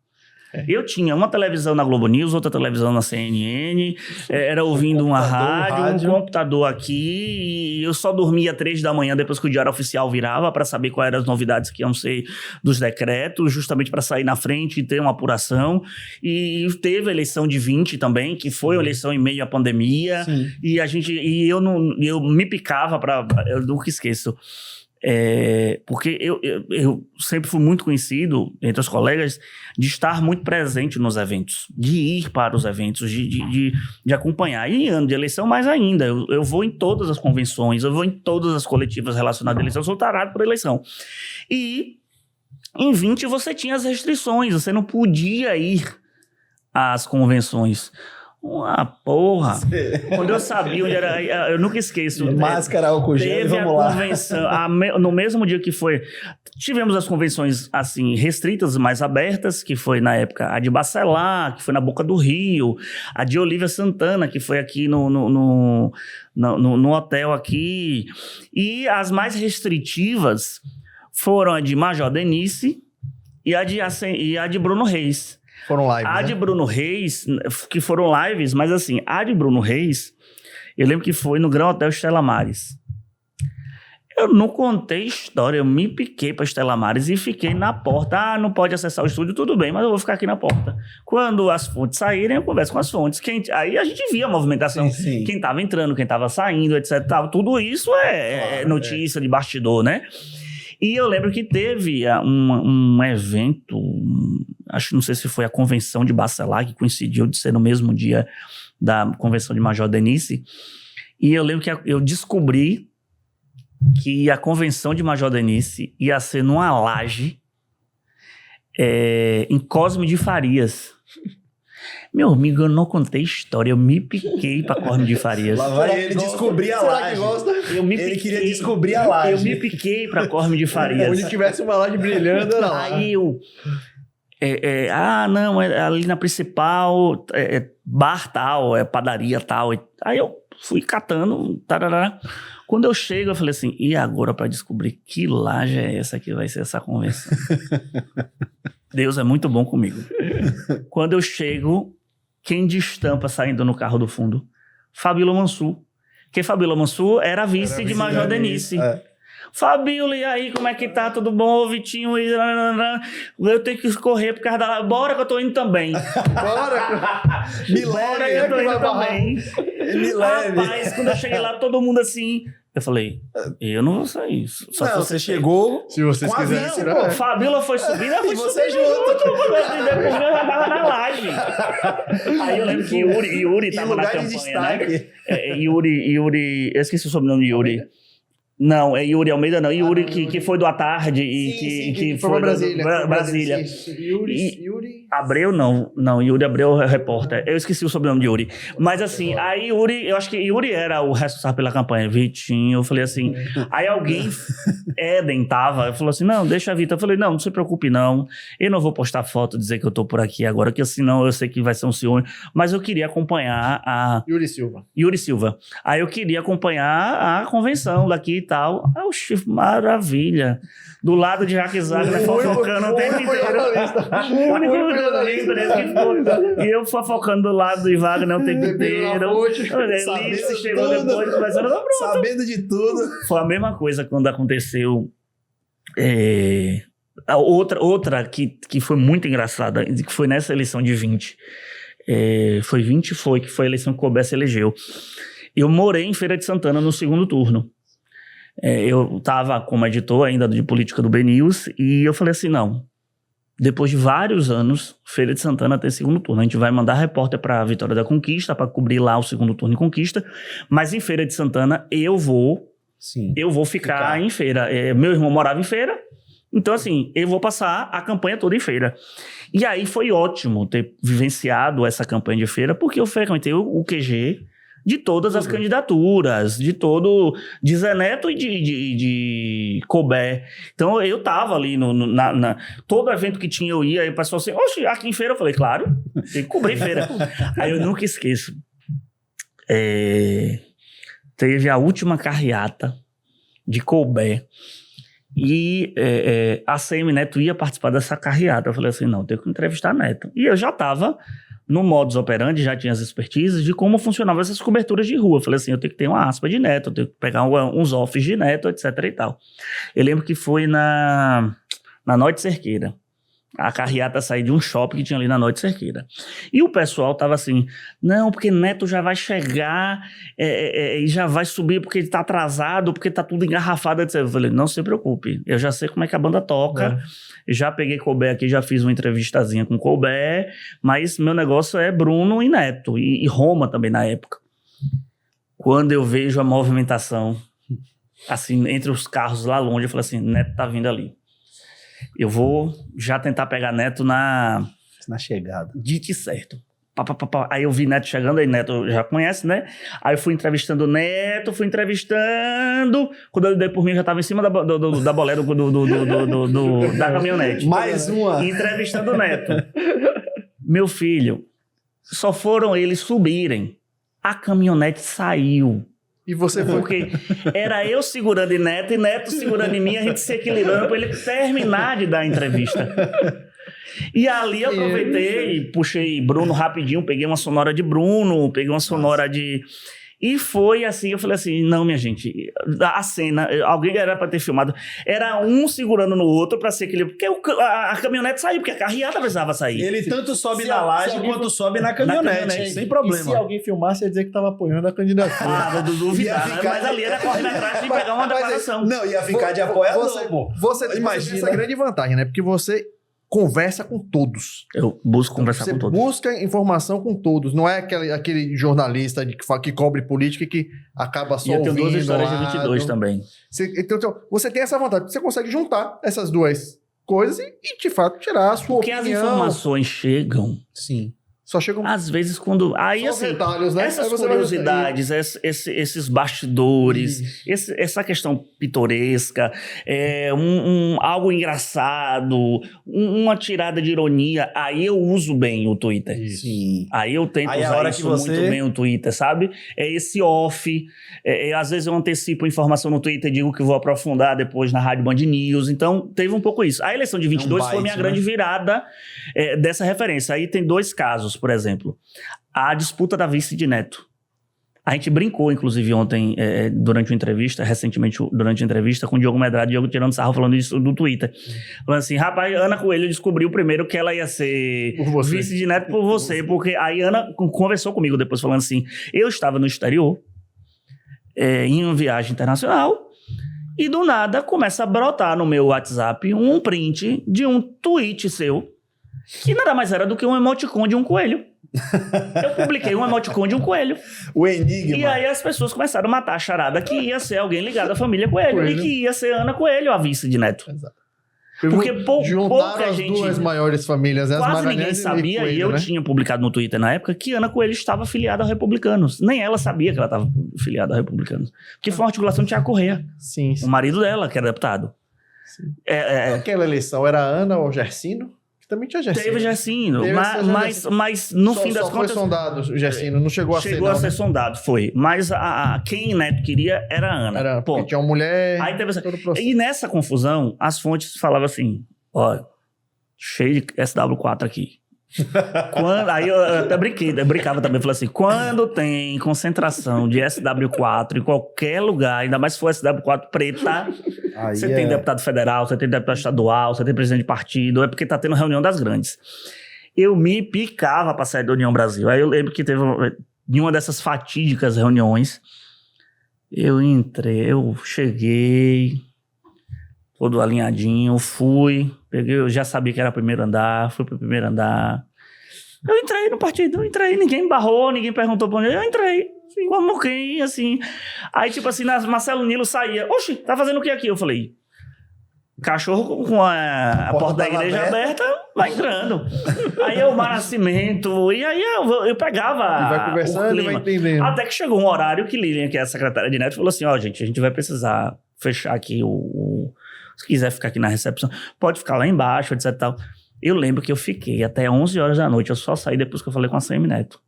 Eu tinha uma televisão na Globo News, outra televisão na CNN, era ouvindo uma rádio, um computador aqui, e eu só dormia 3 da manhã depois que o Diário Oficial virava para saber quais eram as novidades que iam ser dos decretos, justamente para sair na frente e ter uma apuração. E teve a eleição de 20 também, que foi uma eleição em meio à pandemia, e eu me picava eu nunca esqueço. Porque eu sempre fui muito conhecido entre os colegas de estar muito presente nos eventos, de ir para os eventos, de acompanhar. E em ano de eleição, mais ainda, eu vou em todas as convenções, eu vou em todas as coletivas relacionadas à eleição, eu sou tarado por eleição. E em 20 você tinha as restrições, você não podia ir às convenções. Uma porra. Quando eu sabia onde era, eu nunca esqueço. Máscara, álcool gel, vamos lá. Convenção, no mesmo dia que foi, tivemos as convenções assim, restritas, mais abertas, que foi na época a de Bacelar, que foi na Boca do Rio, a de Olívia Santana, que foi aqui no hotel aqui, e as mais restritivas foram a de Major Denise e a de Bruno Reis. Foram lives, A de Bruno Reis, que foram lives, mas assim, a de Bruno Reis, eu lembro que foi no Gran Hotel Estela Maris. Eu não contei história, eu me piquei pra Estela Maris e fiquei na porta. Não pode acessar o estúdio, tudo bem, mas eu vou ficar aqui na porta. Quando as fontes saírem, eu converso com as fontes. Aí a gente via a movimentação, Sim. quem tava entrando, quem tava saindo, etc. Tudo isso é notícia de bastidor, né? E eu lembro que teve um evento, não sei se foi a convenção de Bacelar, que coincidiu de ser no mesmo dia da convenção de Major Denise. E eu lembro que eu descobri que a convenção de Major Denise ia ser numa laje em Cosme de Farias. Meu amigo, eu não contei história, eu me piquei pra Cosme de Farias. Lá vai ele descobrir a laje. Ele queria descobrir a laje. Eu me piquei pra Cosme de Farias. Onde tivesse uma laje brilhando, era lá. Aí eu... não, é ali na principal, bar tal, padaria tal. Aí eu fui catando, tarará. Quando eu chego, eu falei assim, e agora pra descobrir que laje é essa que vai ser essa convenção? Deus é muito bom comigo. Quando eu chego, quem destampa saindo no carro do fundo? Fabíola Mansur. Porque Fabíola Mansur era vice de Major Denise. Fabíola, e aí, como é que tá? Tudo bom, Vitinho? Eu tenho que correr por causa da... Bora que eu tô indo também. Bora! Me Bora leve, que eu tô indo vai também. Me leve. Rapaz, quando eu cheguei lá, todo mundo assim... Eu falei, eu não vou sair. Só não, você chegou... Se vocês com a quiserem vice, tirar. Pô, Fabíola foi subindo, ela foi E você subindo junto. Depois eu já tava na laje. Aí eu lembro que Yuri tava na lugar de campanha, né? destaque. Yuri... Eu esqueci o sobrenome de Yuri. Não, é Yuri Almeida, não. Yuri que foi do À Tarde e que foi pra Brasília. Brasília. Yuri. Abreu, não. Não, Yuri Abreu é repórter. Eu esqueci o sobrenome de Yuri. Mas assim, aí Yuri, eu acho que Yuri era o responsável pela campanha. Vitinho, eu falei assim. Aí alguém, Éden tava, falou assim: não, deixa a Vitor. Eu falei: não se preocupe, não. Eu não vou postar foto, dizer que eu tô por aqui agora, que senão eu sei que vai ser um ciúme. Mas eu queria acompanhar a. Yuri Silva. Aí eu queria acompanhar a convenção daqui e tal. Oxi, maravilha. Do lado de Jacques Wagner, fofocando o tempo inteiro. O único jornalista que foi. E eu fofocando do lado de Wagner o tempo inteiro. Elice chegou depois, conversando. Sabendo de tudo. Foi a mesma coisa quando aconteceu. A outra que foi muito engraçada, que foi nessa eleição de 20. Foi 20, que foi a eleição que o Colbert se elegeu. Eu morei em Feira de Santana no segundo turno. Eu estava como editor ainda de política do BNews e eu falei assim, não, depois de vários anos, Feira de Santana tem segundo turno. A gente vai mandar repórter para Vitória da Conquista, para cobrir lá o segundo turno em Conquista, mas em Feira de Santana eu vou ficar em Feira. Meu irmão morava em Feira, então assim, eu vou passar a campanha toda em Feira. E aí foi ótimo ter vivenciado essa campanha de Feira, porque eu frequentei o QG de todas as candidaturas, de Zé Neto e de Colbert. Então eu tava ali todo evento que tinha eu ia, e o pessoal assim, oxe, aqui em Feira, eu falei, claro, tem que cobrir Feira. Aí eu nunca esqueço. Teve a última carreata de Colbert e a CM Neto ia participar dessa carreata. Eu falei assim, não, tenho que entrevistar Neto. E eu já tava no modus operandi, já tinha as expertises de como funcionavam essas coberturas de rua. Eu falei assim, eu tenho que ter uma aspa de Neto, eu tenho que pegar uns offs de Neto, etc e tal. Eu lembro que foi na Noite Cerqueira. A carreata saiu de um shopping que tinha ali na Noite Cerqueira. E o pessoal tava assim, não, porque Neto já vai chegar e já vai subir porque ele tá atrasado, porque tá tudo engarrafado, etc. Eu falei, não se preocupe, eu já sei como é que a banda toca, já peguei Colbert aqui, já fiz uma entrevistazinha com Colbert, mas meu negócio é Bruno e Neto, e Roma também na época. Quando eu vejo a movimentação, assim, entre os carros lá longe, eu falei assim, Neto tá vindo ali. Eu vou já tentar pegar Neto na chegada. Dite certo. Aí eu vi Neto chegando, aí Neto já conhece, né? Aí eu fui entrevistando o Neto, Quando eu dei por mim, eu já tava em cima da bolera da caminhonete. Mais uma. Entrevistando o Neto. Meu filho, só foram eles subirem. A caminhonete saiu. E você foi. Porque era eu segurando em Neto e Neto segurando em mim, a gente se equilibrando para ele terminar de dar a entrevista. E ali eu aproveitei e puxei Bruno rapidinho, peguei uma sonora de Bruno, peguei uma sonora de... E foi assim, eu falei assim, não, minha gente, a cena, alguém era pra ter filmado, era um segurando no outro pra ser aquele... Porque a caminhonete saiu, porque a carreata precisava sair. Ele tanto sobe se na a- laje se alguém- quanto sobe na caminhonete, sem problema. E se alguém filmasse, ia dizer que tava apoiando a candidatura. Ah, do duvidar, Ia né? ficar- Mas ali era correndo atrás de pegar uma Mas- declaração. Não, ia ficar de apoiador, pô. Você tem Imagina. essa grande vantagem, né? Porque você conversa com todos. Eu busco conversar Você com todos. busca informação com todos. Não é aquele jornalista que cobre política que acaba só E eu tenho ouvindo. duas histórias de lá, 22 também. Então, você tem essa vantagem. Você consegue juntar essas duas coisas e de fato, tirar a sua Porque as opinião. informações chegam, Sim. Só chegam às vezes, quando... Aí, só os assim, detalhes, né? Aí essas você vai- curiosidades, esses bastidores, essa questão pitoresca, algo engraçado, uma tirada de ironia, aí eu uso bem o Twitter. Sim. Aí eu tento Aí a usar hora isso que você- muito bem o Twitter, sabe? É esse off. Às vezes eu antecipo informação no Twitter e digo que vou aprofundar depois na Rádio Band News. Então, teve um pouco isso. A eleição de 22 foi bite, minha né? grande virada dessa referência. Aí tem dois casos, por exemplo. A disputa da vice de Neto. A gente brincou, inclusive, ontem, durante uma entrevista, recentemente, durante a entrevista, com o Diogo Medrado, Diogo tirando sarro falando isso do Twitter. Falando assim, rapaz, Ana Coelho descobriu primeiro que ela ia ser Por você. vice de Neto por você, porque aí Ana conversou comigo depois, falando assim, eu estava no exterior, em uma viagem internacional, e do nada começa a brotar no meu WhatsApp um print de um tweet seu, que nada mais era do que um emoticon de um coelho. Eu publiquei um emoticon de um coelho. O enigma. E aí as pessoas começaram a matar a charada que ia ser alguém ligado à família Coelho. E que ia ser Ana Coelho, a vice de Neto. Porque Juntaram pouca as gente... duas maiores famílias, as Quase ninguém Magalhães sabia, Coelho, e eu né? tinha publicado no Twitter na época, que Ana Coelho estava afiliada a Republicanos. Nem ela sabia que ela estava afiliada a Republicanos. Porque foi uma articulação de Tiago Corrêa, Sim, o sim. marido dela, que era deputado. Sim. É, Aquela eleição era a Ana ou Gersino? Que também tinha Gersino. teve Gersino, Teve essa mas no Só- fim das só contas... foi sondado o Gersino, não chegou a ser, Chegou não, a ser né? sondado, foi. Mas quem Neto queria era a Ana. Era, porque Pô, tinha uma mulher... aí teve essa... todo o processo. E nessa confusão, as fontes falavam assim, ó, cheio de SW4 aqui. Aí eu até brincava também, falei assim, quando tem concentração de SW4 em qualquer lugar, ainda mais se for SW4 preta, Aí você tem deputado federal, você tem deputado estadual, você tem presidente de partido, é porque tá tendo reunião das grandes. Eu me picava pra sair da União Brasil. Aí eu lembro que teve em uma dessas fatídicas reuniões, eu cheguei, todo alinhadinho, peguei, eu já sabia que era primeiro andar, fui pro primeiro andar. Eu entrei no partido, ninguém barrou, ninguém perguntou pra onde, eu entrei, assim, como quem, assim. Aí, tipo assim, Marcelo Nilo saía, oxi, tá fazendo o que aqui? Eu falei, cachorro com a porta da igreja aberta, vai entrando. Aí o Mar Nascimento, e aí eu pegava E vai conversando o e vai clima. entendendo. Até que chegou um horário que Lilian, que é a secretária de Neto, falou assim, ó, gente, a gente vai precisar fechar aqui se quiser ficar aqui na recepção, pode ficar lá embaixo, etc e tal. Eu lembro que eu fiquei até 11 horas da noite, eu só saí depois que eu falei com a CM Neto.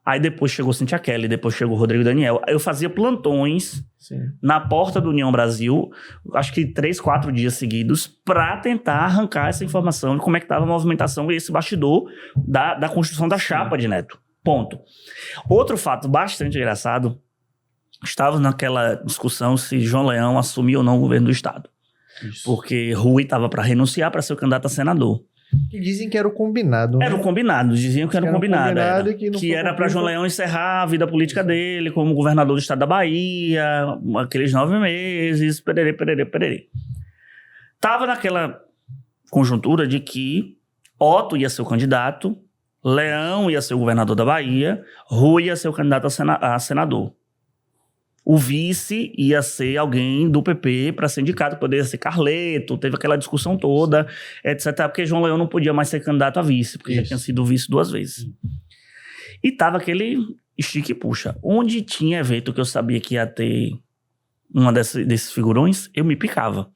Aí depois chegou Cintia Kelly, depois chegou o Rodrigo Daniel. Eu fazia plantões Sim. na porta do União Brasil, acho que 3, 4 dias seguidos, para tentar arrancar essa informação de como é que estava a movimentação e esse bastidor da construção da chapa de Neto. Ponto. Outro fato bastante engraçado, estava naquela discussão se João Leão assumia ou não o governo do Estado. Isso. Porque Rui estava para renunciar para ser o candidato a senador. E dizem que era o combinado. Né? Era o combinado, diziam que era o combinado. combinado e que não foi era para cumprido. João Leão encerrar a vida política dele como governador do estado da Bahia, aqueles 9 meses, pererê. Tava naquela conjuntura de que Otto ia ser o candidato, Leão ia ser o governador da Bahia, Rui ia ser o candidato a senador. O vice ia ser alguém do PP para ser indicado, poderia ser Carleto, teve aquela discussão toda, etc. Porque João Leão não podia mais ser candidato a vice, porque já Isso. tinha sido vice 2 vezes. E tava aquele estique e puxa. Onde tinha evento que eu sabia que ia ter uma desses figurões, eu me picava.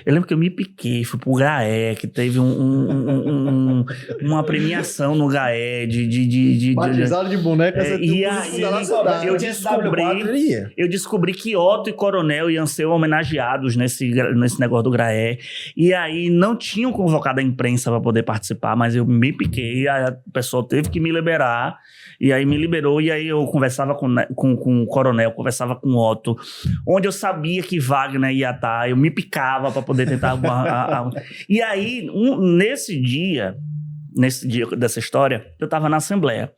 Eu lembro que eu me piquei, fui pro GAE, que teve uma premiação no GAE Batizado de boneca, você e aí eu descobri que Otto e Coronel iam ser homenageados nesse negócio do GRAE. E aí não tinham convocado a imprensa para poder participar, mas eu me piquei, aí o pessoal teve que me liberar. E aí me liberou, e aí eu conversava com o Coronel, conversava com o Otto, onde eu sabia que Wagner ia estar, eu me picava para poder tentar... E aí, nesse dia dessa história, eu estava na Assembleia,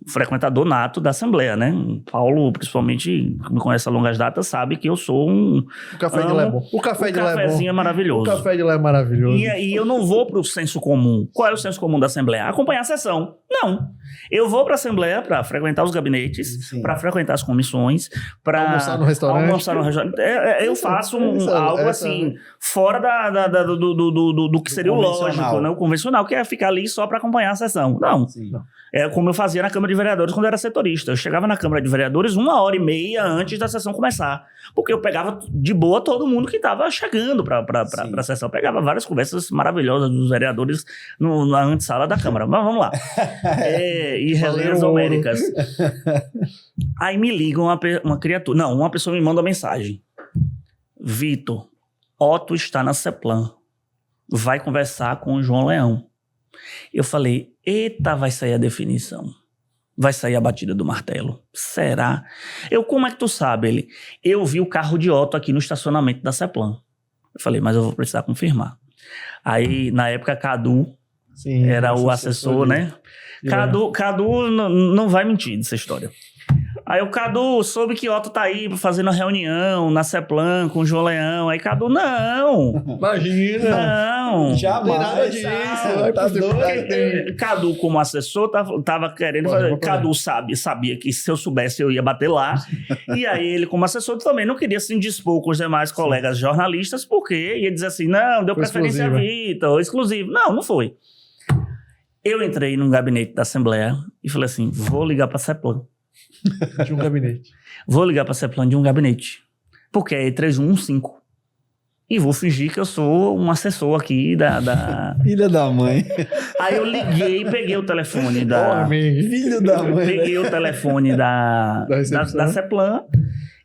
frequentador nato da Assembleia, né? Paulo, principalmente, que me conhece a longas datas, sabe que eu sou um... O café de lá é bom. O cafezinho é maravilhoso. O café de lá é maravilhoso. E aí eu não vou pro senso comum. Qual é o senso comum da Assembleia? Acompanhar a sessão. Não. Eu vou pra Assembleia para frequentar os gabinetes, para frequentar as comissões, para almoçar no restaurante. Eu faço algo assim, fora do que seria o lógico, né? O convencional, que é ficar ali só para acompanhar a sessão. Não. Sim. É como eu fazia na Câmara de Vereadores quando eu era setorista. Eu chegava na Câmara de Vereadores 1h30 antes da sessão começar. Porque eu pegava de boa todo mundo que estava chegando para a sessão. Eu pegava várias conversas maravilhosas dos vereadores na antessala da Câmara. Mas vamos lá. E resenhas homéricas. Aí me liga uma criatura. Não, uma pessoa me manda uma mensagem. Vitor, Otto está na CEPLAN. Vai conversar com o João Leão. Eu falei, eita, vai sair a definição. Vai sair a batida do martelo. Será? Como é que tu sabe? Eu vi o carro de Otto aqui no estacionamento da CEPLAN. Eu falei, mas eu vou precisar confirmar. Aí, na época, Cadu era o assessor, né? Cadu não vai mentir dessa história. Aí o Cadu soube que Otto tá aí fazendo a reunião na CEPLAN com o João Leão. Aí Cadu, não. Imagina. Não. Jamais. Nada disso. Tá doido. Cadu, como assessor, tava querendo fazer. Cadu sabia que se eu soubesse eu ia bater lá. E aí ele, como assessor, também não queria se indispor com os demais colegas jornalistas, porque ia dizer assim, não, deu preferência a Vitor, exclusivo. Não foi. Eu entrei num gabinete da Assembleia e falei assim, vou ligar pra CEPLAN. De um gabinete. Vou ligar pra CEPLAN de um gabinete. Porque é 3115. E vou fingir que eu sou um assessor aqui da... Filha da mãe. Aí eu liguei, peguei o telefone da... Filho da mãe. Peguei o telefone da CEPLAN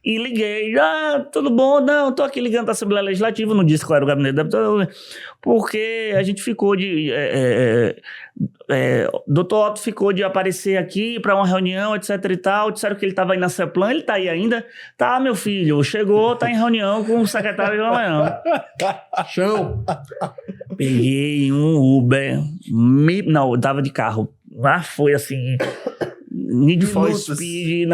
e liguei. Tudo bom? Não, tô aqui ligando da Assembleia Legislativa. Não disse qual era o gabinete da deputada. Porque a gente ficou de... Doutor Otto ficou de aparecer aqui para uma reunião, etc e tal. Disseram que ele estava aí na CEPLAN. Ele tá aí ainda? Tá, meu filho. Chegou, tá em reunião com o secretário João Leão. Chão. Peguei um Uber. Não, eu tava de carro. Lá foi assim... Need for Speed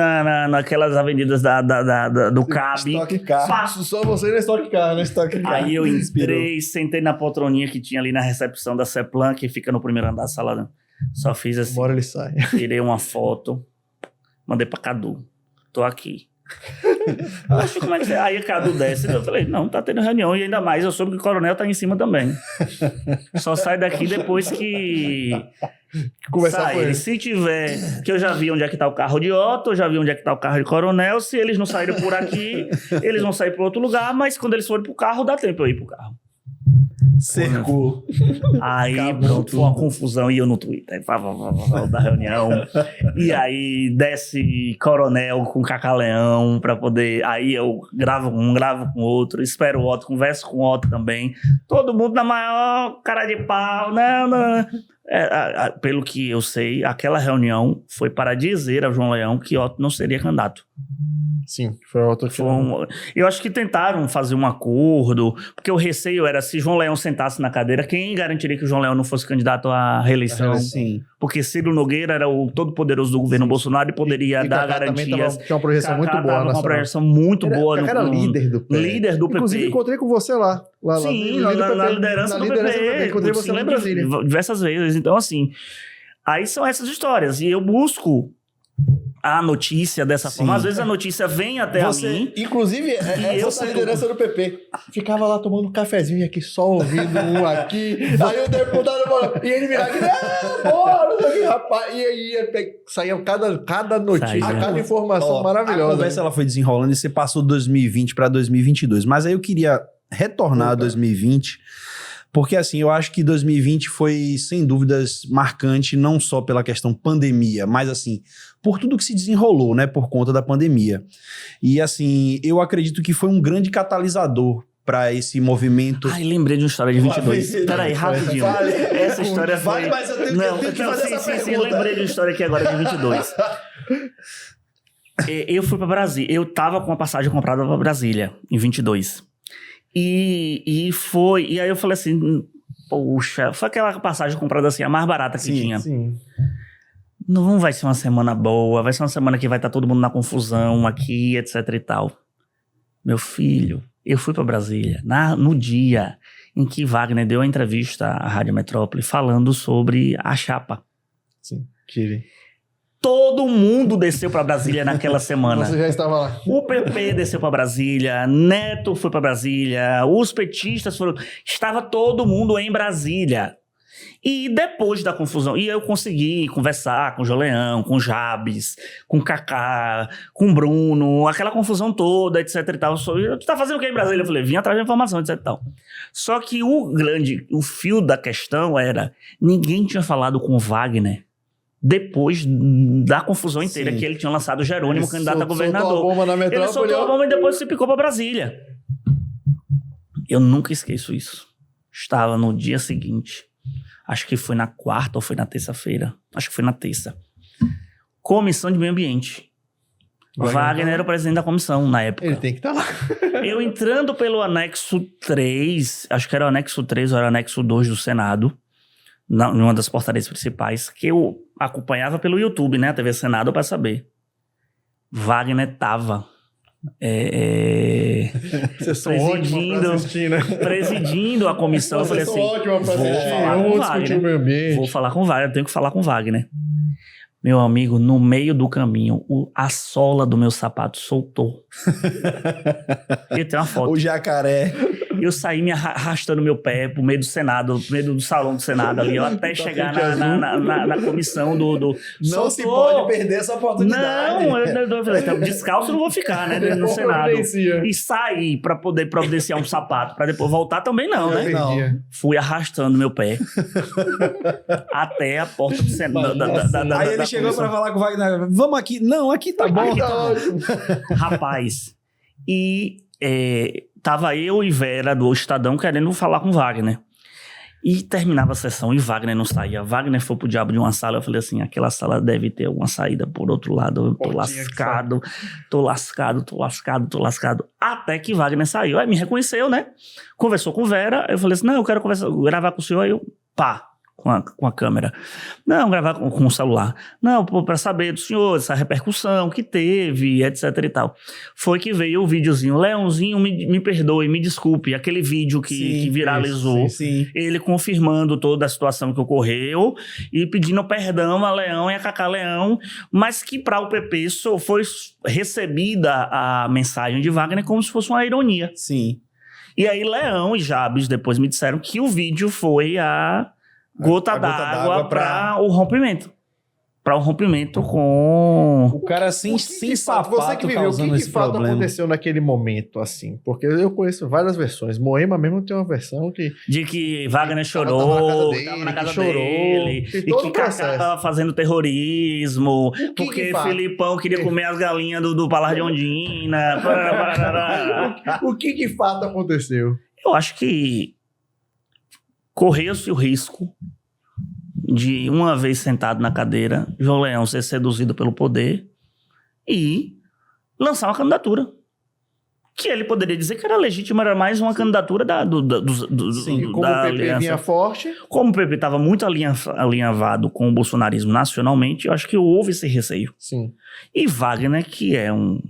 naquelas avenidas do CAB. Stock Car. Passo só você na Stock Car, né? Stock Car. Aí eu entrei, sentei na poltroninha que tinha ali na recepção da CEPLAN, que fica no primeiro andar da sala. Só fiz assim. Bora, ele sai. Tirei uma foto, mandei pra Cadu. Tô aqui. Como é que aí a Cadu desce. Eu falei, não, tá tendo reunião. E ainda mais, eu soube que o coronel tá em cima também. Só sai daqui depois que conversar com ele. Se tiver, que eu já vi onde é que tá o carro de Otto, eu já vi onde é que tá o carro de coronel. Se eles não saírem por aqui, eles vão sair por outro lugar, mas quando eles forem pro carro, dá tempo eu ir pro carro. Cercou. Aí, pronto, foi uma confusão. E eu no Twitter, da reunião. E aí, desce coronel com Cacaleão pra poder... Aí eu gravo com um, gravo com outro, espero o Otto, converso com o Otto também. Todo mundo na maior cara de pau. Não. Pelo que eu sei, aquela reunião foi para dizer ao João Leão que Otto não seria candidato. Sim, foi o Otto que... Eu acho que tentaram fazer um acordo, porque o receio era se João Leão sentasse na cadeira, quem garantiria que o João Leão não fosse candidato à reeleição? Sim. Porque Ciro Nogueira era o todo-poderoso do governo Bolsonaro e poderia dar garantias. Tinha uma projeção muito boa. Uma projeção muito boa. Era líder do PP. Líder do PP. Inclusive, encontrei com você lá. Sim, na liderança do PP. Encontrei você lá em Brasília. Diversas vezes. Então, assim, aí são essas histórias. E eu busco a notícia dessa forma. Às vezes a notícia vem até a mim. Inclusive, essa liderança do PP ficava lá tomando um cafezinho aqui, só ouvindo um aqui. Aí o deputado falou, e ele virava aqui, bora, rapaz. E aí saía cada notícia, cada informação maravilhosa. A conversa ela foi desenrolando e você passou 2020 para 2022. Mas aí eu queria retornar a 2020, porque assim, eu acho que 2020 foi, sem dúvidas, marcante, não só pela questão pandemia, mas assim, por tudo que se desenrolou, né, por conta da pandemia. E assim, eu acredito que foi um grande catalisador para esse movimento. Ai, lembrei de uma história de 22. Peraí, rapidinho. Vale. Essa história foi... Vale, mas eu tenho que fazer essa pergunta. Sim, lembrei de uma história aqui agora de 22. Eu fui para Brasília. Eu tava com a passagem comprada para Brasília em 22. E aí eu falei assim, poxa, foi aquela passagem comprada assim, a mais barata que tinha. Sim. Não vai ser uma semana boa, vai ser uma semana que vai estar todo mundo na confusão aqui, etc e tal. Meu filho, eu fui para Brasília no dia em que Wagner deu a entrevista à Rádio Metrópole falando sobre a chapa. Sim, tive. Todo mundo desceu para Brasília naquela semana. Você já estava lá. O PP desceu para Brasília, Neto foi para Brasília, os petistas foram... Estava todo mundo em Brasília. E depois da confusão, e eu consegui conversar com o Joleão, com o Jabes, com o Kaká, com o Bruno, aquela confusão toda, etc e tal. Tu tá fazendo o que em Brasília? Eu falei, vim atrás de informação, etc e tal. Só que o fio da questão era, ninguém tinha falado com o Wagner depois da confusão inteira. Sim. Que ele tinha lançado o Jerônimo, candidato a governador. Soltou a bomba na Metrópole. Ele soltou a bomba e depois se picou para Brasília. Eu nunca esqueço isso. Estava no dia seguinte, acho que foi na quarta ou foi na terça-feira. Acho que foi na terça. Comissão de Meio Ambiente. Wagner era o presidente da comissão na época. Ele tem que estar lá. Eu entrando pelo anexo 3, acho que era o anexo 3 ou era o anexo 2 do Senado, numa das portarias principais, que eu acompanhava pelo YouTube, né? A TV Senado, para saber. Wagner tava presidindo a comissão. Eu falei assim, vou falar com o Wagner, tenho que falar com o Wagner. Meu amigo, no meio do caminho, a sola do meu sapato soltou. E tem uma foto. O jacaré. Eu saí me arrastando meu pé pro meio do Senado, pro meio do salão do Senado ali, até chegar na comissão do... Não se pode perder essa oportunidade. Não, eu falei, descalço eu não vou ficar, né, no Senado. E sair pra poder providenciar um sapato, pra depois voltar também não, né? Não. Fui arrastando meu pé até a porta do Senado. Aí ele chegou pra falar com o Wagner, vamos aqui. Não, aqui tá bom. Aqui tá ótimo. Rapaz, tava eu e Vera do Estadão querendo falar com Wagner. E terminava a sessão e Wagner não saía. Wagner foi pro diabo de uma sala. Eu falei assim, aquela sala deve ter alguma saída por outro lado. Eu tô lascado. Até que Wagner saiu. Aí me reconheceu, né? Conversou com Vera. Eu falei assim, não, eu quero gravar com o senhor. Aí eu, com a câmera. Não, gravar com o celular. Não, para saber do senhor, essa repercussão que teve, etc e tal. Foi que veio o videozinho. Leãozinho, me perdoe, me desculpe. Aquele vídeo que viralizou. Sim. Ele confirmando toda a situação que ocorreu e pedindo perdão a Leão e a Cacá Leão, mas que para o PP foi recebida a mensagem de Wagner como se fosse uma ironia. Sim. E aí Leão e Jabes depois me disseram que o vídeo foi a gota d'água para o rompimento. Para o rompimento com... O cara sem sapato. Você que viveu, o que de fato aconteceu naquele momento, assim? Porque eu conheço várias versões. Moema mesmo tem uma versão que... De que Wagner chorou, estava na casa dele, e que Kaká estava fazendo terrorismo, porque Filipão queria comer as galinhas do Palácio de Ondina. O que de fato aconteceu? Eu acho que correu-se o risco de, uma vez sentado na cadeira, João Leão ser seduzido pelo poder e lançar uma candidatura. Que ele poderia dizer que era legítima, era mais uma candidatura Sim, como o PP vinha forte. Como o PP estava muito alinhavado com o bolsonarismo nacionalmente, eu acho que houve esse receio. Sim. E Wagner, que é um...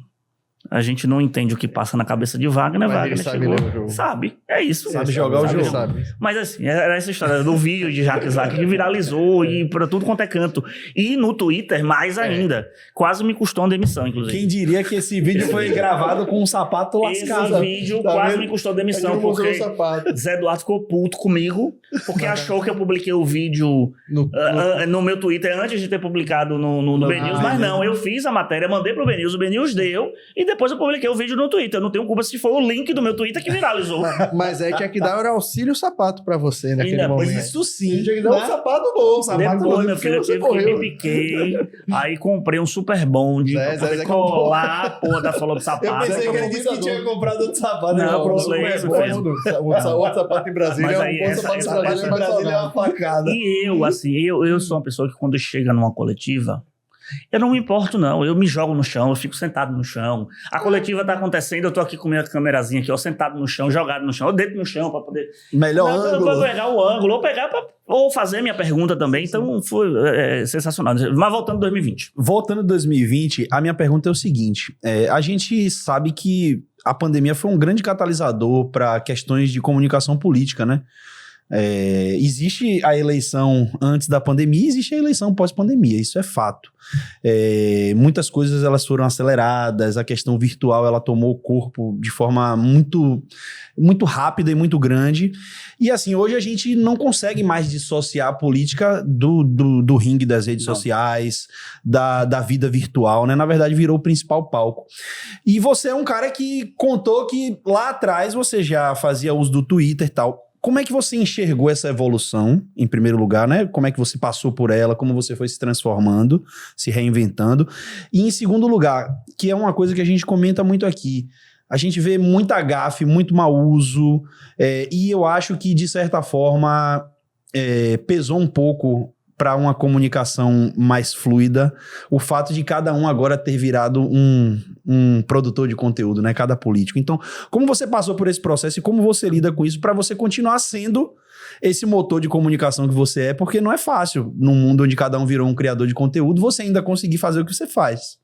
A gente não entende o que passa na cabeça de Wagner. Mas Wagner chegou, sabe, é isso. Sabe jogar o jogo. Sabe. Mas assim, era essa história do vídeo de Jacques Wagner que viralizou e pra tudo quanto é canto. E no Twitter, mais ainda. Quase me custou uma demissão, inclusive. Quem diria que esse vídeo foi gravado com um sapato lascado? Esse vídeo quase me custou demissão, porque Zé Eduardo ficou puto comigo, porque achou que eu publiquei o vídeo no meu Twitter antes de ter publicado no BNews. Mas não, eu fiz a matéria, mandei pro BNews, o BNews deu, e depois depois eu publiquei o vídeo no Twitter. Eu não tenho culpa se foi o link do meu Twitter que viralizou. Mas aí tinha que dar o auxílio sapato pra você naquele depois momento. Isso sim. Tinha que dar um sapato novo. Depois, meu filho, eu você tive que me piquei. Aí comprei um super bonde pra poder colar a porra da sola do sapato. Eu pensei que ele disse que tinha comprado outro sapato. Não, O problema, outro sapato em Brasília Mas é aí um bom essa- sapato em essa Brasília, Em mas Brasília é só uma facada. E eu, assim, eu sou uma pessoa que quando chega numa coletiva, eu não me importo, não. Eu me jogo no chão, eu fico sentado no chão. A coletiva tá acontecendo, eu tô aqui com minha câmerazinha aqui, ó, sentado no chão, jogado no chão, eu deito no chão pra poder... Melhor Não, ângulo. pra pegar o ângulo, ou fazer minha pergunta também. Então, foi sensacional. Mas voltando a 2020. Voltando a 2020, a minha pergunta é o seguinte. A gente sabe que a pandemia foi um grande catalisador para questões de comunicação política, né? Existe a eleição antes da pandemia, existe a eleição pós-pandemia, isso é fato. Muitas coisas elas foram aceleradas, a questão virtual ela tomou o corpo de forma muito, muito rápida e muito grande. E assim, hoje a gente não consegue mais dissociar a política do ringue das redes sociais, da vida virtual, né? Na verdade, virou o principal palco. E você é um cara que contou que lá atrás você já fazia uso do Twitter e tal. Como é que você enxergou essa evolução, em primeiro lugar, né? Como é que você passou por ela, como você foi se transformando, se reinventando. E em segundo lugar, que é uma coisa que a gente comenta muito aqui, a gente vê muita gafe, muito mau uso, e eu acho que, de certa forma, pesou um pouco para uma comunicação mais fluida, o fato de cada um agora ter virado um produtor de conteúdo, né? Cada político. Então, como você passou por esse processo e como você lida com isso para você continuar sendo esse motor de comunicação que você é? Porque não é fácil, num mundo onde cada um virou um criador de conteúdo, você ainda conseguir fazer o que você faz.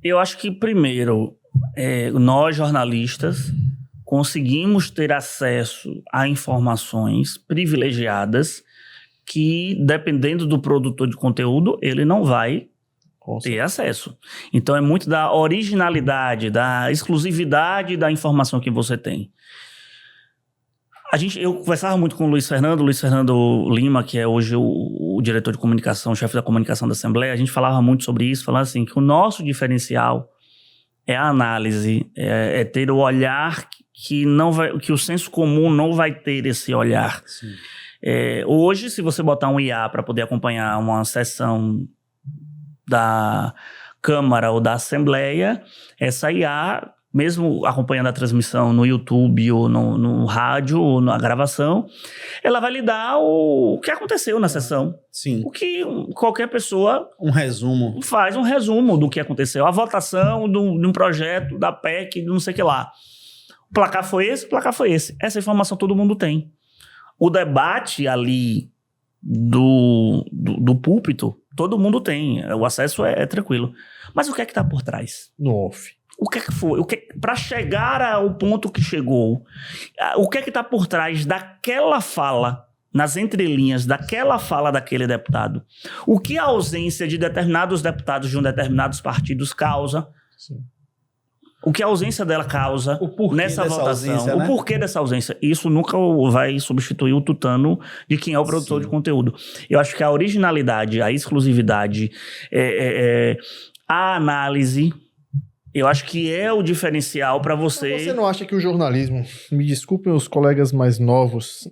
Eu acho que, primeiro, nós jornalistas conseguimos ter acesso a informações privilegiadas que, dependendo do produtor de conteúdo, ele não vai ter acesso. Então, é muito da originalidade, da exclusividade da informação que você tem. Eu conversava muito com o Luiz Fernando Lima, que é hoje o diretor de comunicação, o chefe da comunicação da Assembleia. A gente falava muito sobre isso, falava assim, que o nosso diferencial é a análise, é ter o olhar que o senso comum não vai ter esse olhar. Sim. Hoje, se você botar um IA para poder acompanhar uma sessão da Câmara ou da Assembleia, essa IA, mesmo acompanhando a transmissão no YouTube ou no rádio ou na gravação, ela vai lhe dar o que aconteceu na sessão. Sim. O que qualquer pessoa Um resumo. faz um resumo do que aconteceu. A votação de um projeto, da PEC, de não sei o que lá. O placar foi esse, o placar foi esse. Essa informação todo mundo tem. O debate ali do púlpito, todo mundo tem. O acesso é tranquilo. Mas o que é que está por trás? No off. O que é que foi? Para chegar ao ponto que chegou, o que é que está por trás daquela fala, nas entrelinhas daquela fala daquele deputado? O que a ausência de determinados deputados de determinados partidos causa? Sim. O que a ausência dela causa O porquê nessa dessa votação? ausência, né? O porquê dessa ausência? Isso nunca vai substituir o tutano de quem é o produtor de conteúdo. Eu acho que a originalidade, a exclusividade, a análise, eu acho que é o diferencial para você. Você não acha que o jornalismo, me desculpem os colegas mais novos,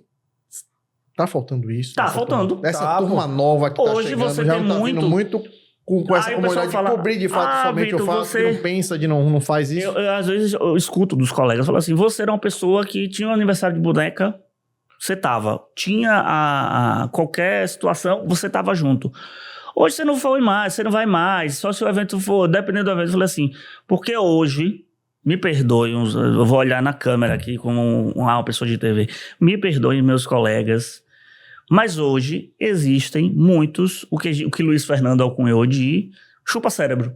tá faltando isso? Tá faltando. Essa turma nova que tá Hoje chegando você já tem não tá vindo muito com essa Aí o comunidade pessoal de fala, cobrir de fato somente Vitor, o fato você- que não pensa, não faz isso. Às vezes eu escuto dos colegas, falam assim, você era uma pessoa que tinha um aniversário de boneca, você tava. Tinha qualquer situação, você tava junto. Hoje você não foi mais, você não vai mais, só se o evento for, dependendo do evento, eu falei assim, porque hoje, me perdoem, eu vou olhar na câmera aqui como uma pessoa de TV, me perdoem meus colegas, mas hoje existem muitos, o que Luiz Fernando alcunhou de chupa-cérebro.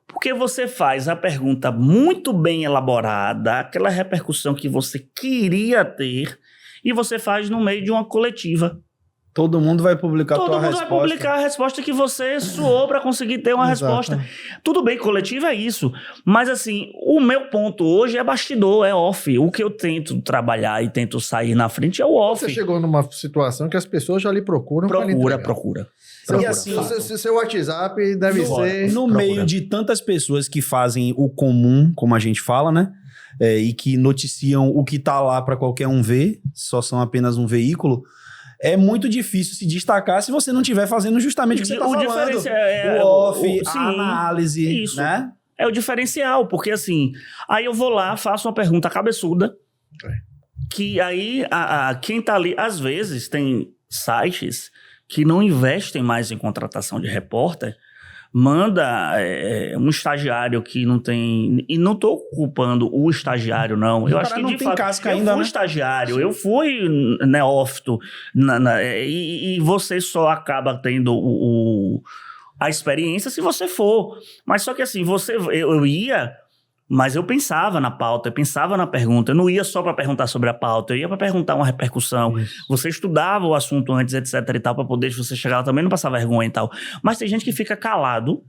Porque você faz a pergunta muito bem elaborada, aquela repercussão que você queria ter, e você faz no meio de uma coletiva. Todo mundo vai publicar a Todo tua mundo resposta. vai publicar a resposta que você suou para conseguir ter uma Exato. resposta. Tudo bem, coletivo é isso. Mas assim, o meu ponto hoje é bastidor, é off. O que eu tento trabalhar e tento sair na frente é o off. Você chegou numa situação que as pessoas já lhe procuram pra lhe entregar. Procura. E assim, seu WhatsApp deve ser... No meio de tantas pessoas que fazem o comum, como a gente fala, né? E que noticiam o que tá lá para qualquer um ver, só são apenas um veículo, é muito difícil se destacar se você não estiver fazendo justamente o que você tá falando. O off, a análise, isso. né? É o diferencial, porque assim, aí eu vou lá, faço uma pergunta cabeçuda, que aí quem tá ali, às vezes tem sites que não investem mais em contratação de repórter, manda um estagiário que não tem... E não tô culpando o estagiário, não. Eu acho que, de fato, eu fui estagiário, eu fui neófito, e você só acaba tendo a experiência se você for. Mas só que assim, eu ia... Mas eu pensava na pauta, eu pensava na pergunta. Eu não ia só para perguntar sobre a pauta, eu ia para perguntar uma repercussão. Isso. Você estudava o assunto antes, etc e tal, para poder, se você chegar lá também, não passar vergonha e tal. Mas tem gente que fica calado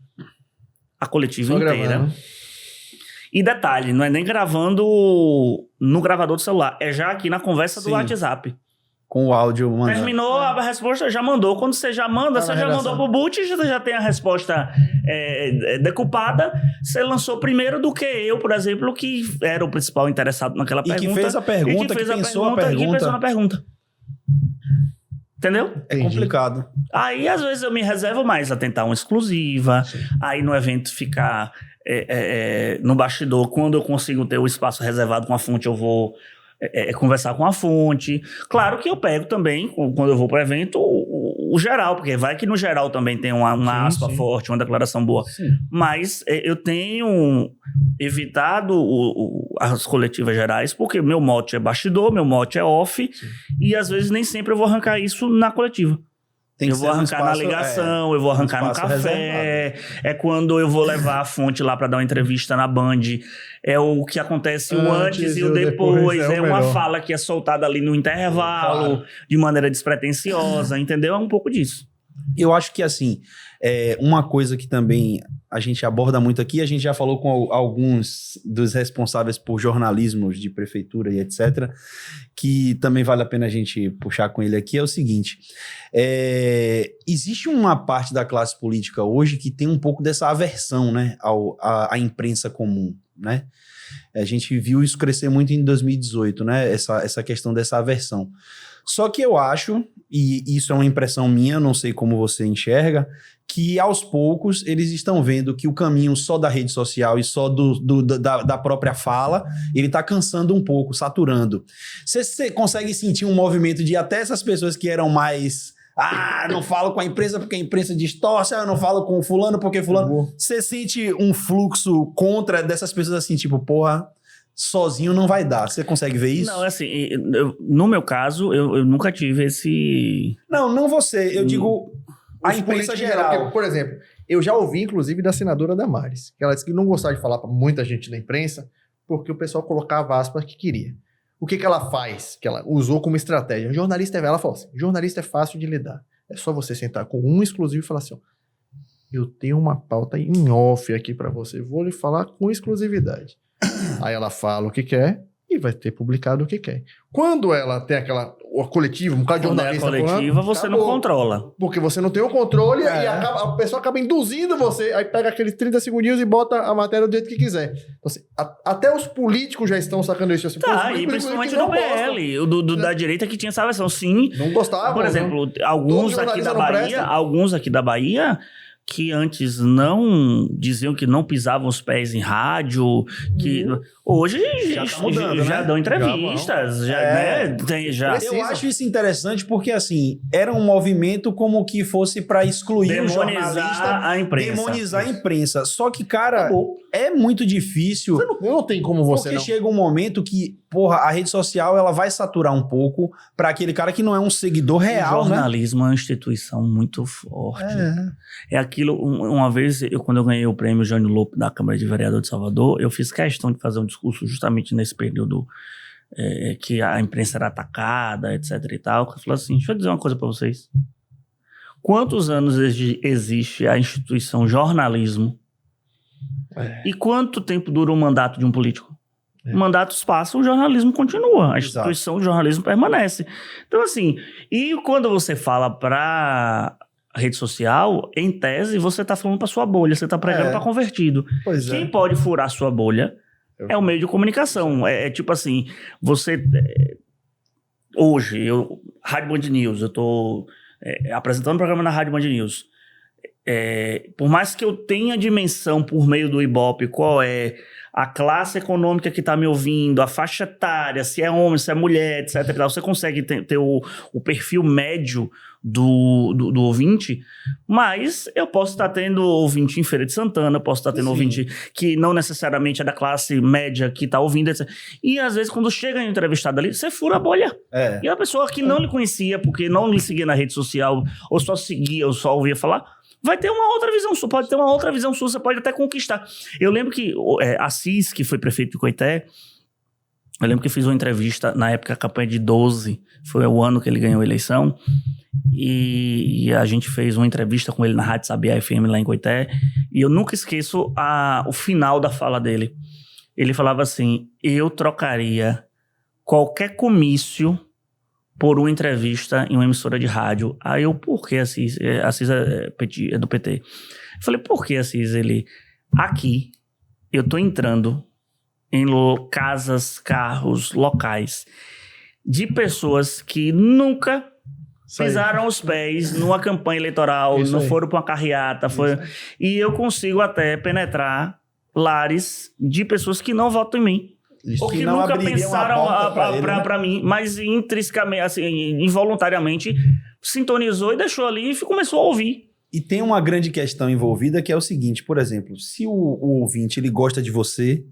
a coletiva só inteira. Gravando. E detalhe, não é nem gravando no gravador do celular, é já aqui na conversa do WhatsApp. Com o áudio mandando. Terminou, a resposta já mandou. Quando você já manda, você já mandou pro boot, você já tem a resposta decupada. Você lançou primeiro do que eu, por exemplo, que era o principal interessado naquela pergunta. E que fez a pergunta, que pensou a pergunta. E que pensou na pergunta. Entendeu? É complicado. Aí, às vezes, eu me reservo mais a tentar uma exclusiva. Sim. Aí, no evento, ficar no bastidor. Quando eu consigo ter o espaço reservado com a fonte, eu vou... conversar com a fonte. Claro que eu pego também, quando eu vou para o evento, o geral, porque vai que no geral também tem uma aspa forte, uma declaração boa. Sim. Mas eu tenho evitado as coletivas gerais, porque meu mote é bastidor, meu mote é off, e às vezes nem sempre eu vou arrancar isso na coletiva. Eu vou arrancar na ligação, eu vou arrancar no café. Reservado. É quando eu vou levar a fonte lá para dar uma entrevista na Band. É o que acontece o antes e o depois. É uma fala que é soltada ali no intervalo, de maneira despretensiosa, entendeu? É um pouco disso. Eu acho que, assim, uma coisa que também a gente aborda muito aqui, a gente já falou com alguns dos responsáveis por jornalismo de prefeitura e etc., que também vale a pena a gente puxar com ele aqui, é o seguinte, existe uma parte da classe política hoje que tem um pouco dessa aversão, né, à imprensa comum, né? A gente viu isso crescer muito em 2018, né, essa questão dessa aversão. Só que eu acho, e isso é uma impressão minha, não sei como você enxerga, que aos poucos eles estão vendo que o caminho só da rede social e só da própria fala, ele está cansando um pouco, saturando. Você consegue sentir um movimento de até essas pessoas que eram mais... não falo com a imprensa porque a imprensa distorce, eu não falo com o fulano porque fulano... Você sente um fluxo contra dessas pessoas assim, tipo, porra... sozinho não vai dar. Você consegue ver isso? Não, assim, no meu caso, eu nunca tive esse... Não você. Eu digo a imprensa geral. Porque, por exemplo, eu já ouvi, inclusive, da senadora Damares, que ela disse que não gostava de falar para muita gente na imprensa, porque o pessoal colocava aspas que queria. O que ela faz? Que ela usou como estratégia. Jornalista ela falou assim, jornalista é fácil de lidar. É só você sentar com um exclusivo e falar assim, ó, eu tenho uma pauta em off aqui para você, vou lhe falar com exclusividade. Aí ela fala o que quer e vai ter publicado o que quer. Quando ela tem aquela coletiva, um bocado de jornalista... Quando é coletiva, você não controla. Porque você não tem o controle e a pessoa acaba induzindo você, aí pega aqueles 30 segundinhos e bota a matéria do jeito que quiser. Então, assim, até os políticos já estão sacando isso. Assim, e principalmente do PL, da direita que tinha essa versão, sim. Não gostava. Por exemplo, alguns aqui da Bahia... que antes não diziam que não pisavam os pés em rádio, que hoje já, tá mudando, já dão entrevistas, Eu acho isso interessante porque, assim, era um movimento como que fosse para excluir o jornalista, demonizar a imprensa. Só que, cara, é muito difícil. Não tem como você porque chega um momento que, porra, a rede social ela vai saturar um pouco para aquele cara que não é um seguidor real, o jornalismo é uma instituição muito forte. É aquilo, uma vez, quando eu ganhei o prêmio Jânio Lopo da Câmara de Vereador de Salvador, eu fiz questão de fazer um discurso justamente nesse período que a imprensa era atacada, etc e tal. Eu falei assim, deixa eu dizer uma coisa para vocês. Quantos anos existe a instituição jornalismo? E quanto tempo dura o mandato de um político? Mandatos passam, o jornalismo continua. A instituição do jornalismo permanece. Então, assim, e quando você fala para rede social, em tese, você está falando para sua bolha, você está pregando para convertido. Pois Quem pode furar sua bolha é o meio de comunicação. É tipo assim, você... Hoje, Rádio Band News, eu estou apresentando um programa na Rádio Band News. Por mais que eu tenha dimensão por meio do Ibope, qual é a classe econômica que está me ouvindo, a faixa etária, se é homem, se é mulher, etc. Você consegue ter o perfil médio do ouvinte, mas eu posso estar tendo ouvinte em Feira de Santana, posso estar tendo ouvinte que não necessariamente é da classe média que está ouvindo, etc. E às vezes quando chega em entrevistado ali, você fura a bolha. E a pessoa que não lhe conhecia, porque não lhe seguia na rede social, ou só seguia, ou só ouvia falar, vai ter uma outra visão sua, pode ter uma outra visão sua, você pode até conquistar. Eu lembro que Assis, que foi prefeito de Coité, eu lembro que fiz uma entrevista na época, a campanha de 12, foi o ano que ele ganhou a eleição, e a gente fez uma entrevista com ele na Rádio Sabiá FM lá em Coité, e eu nunca esqueço o final da fala dele. Ele falava assim, eu trocaria qualquer comício por uma entrevista em uma emissora de rádio. Aí eu, por que Assis? Assis é do PT. Eu falei, por que Assis? Aqui, eu tô entrando em casas, carros, locais de pessoas que nunca pisaram os pés numa campanha eleitoral, não foram para uma carreata. E eu consigo até penetrar lares de pessoas que não votam em mim. Ou que nunca pensaram para mim, mas intrinsecamente, assim, involuntariamente, sintonizou e deixou ali e começou a ouvir. E tem uma grande questão envolvida que é o seguinte, por exemplo, se o ouvinte ele gosta de você,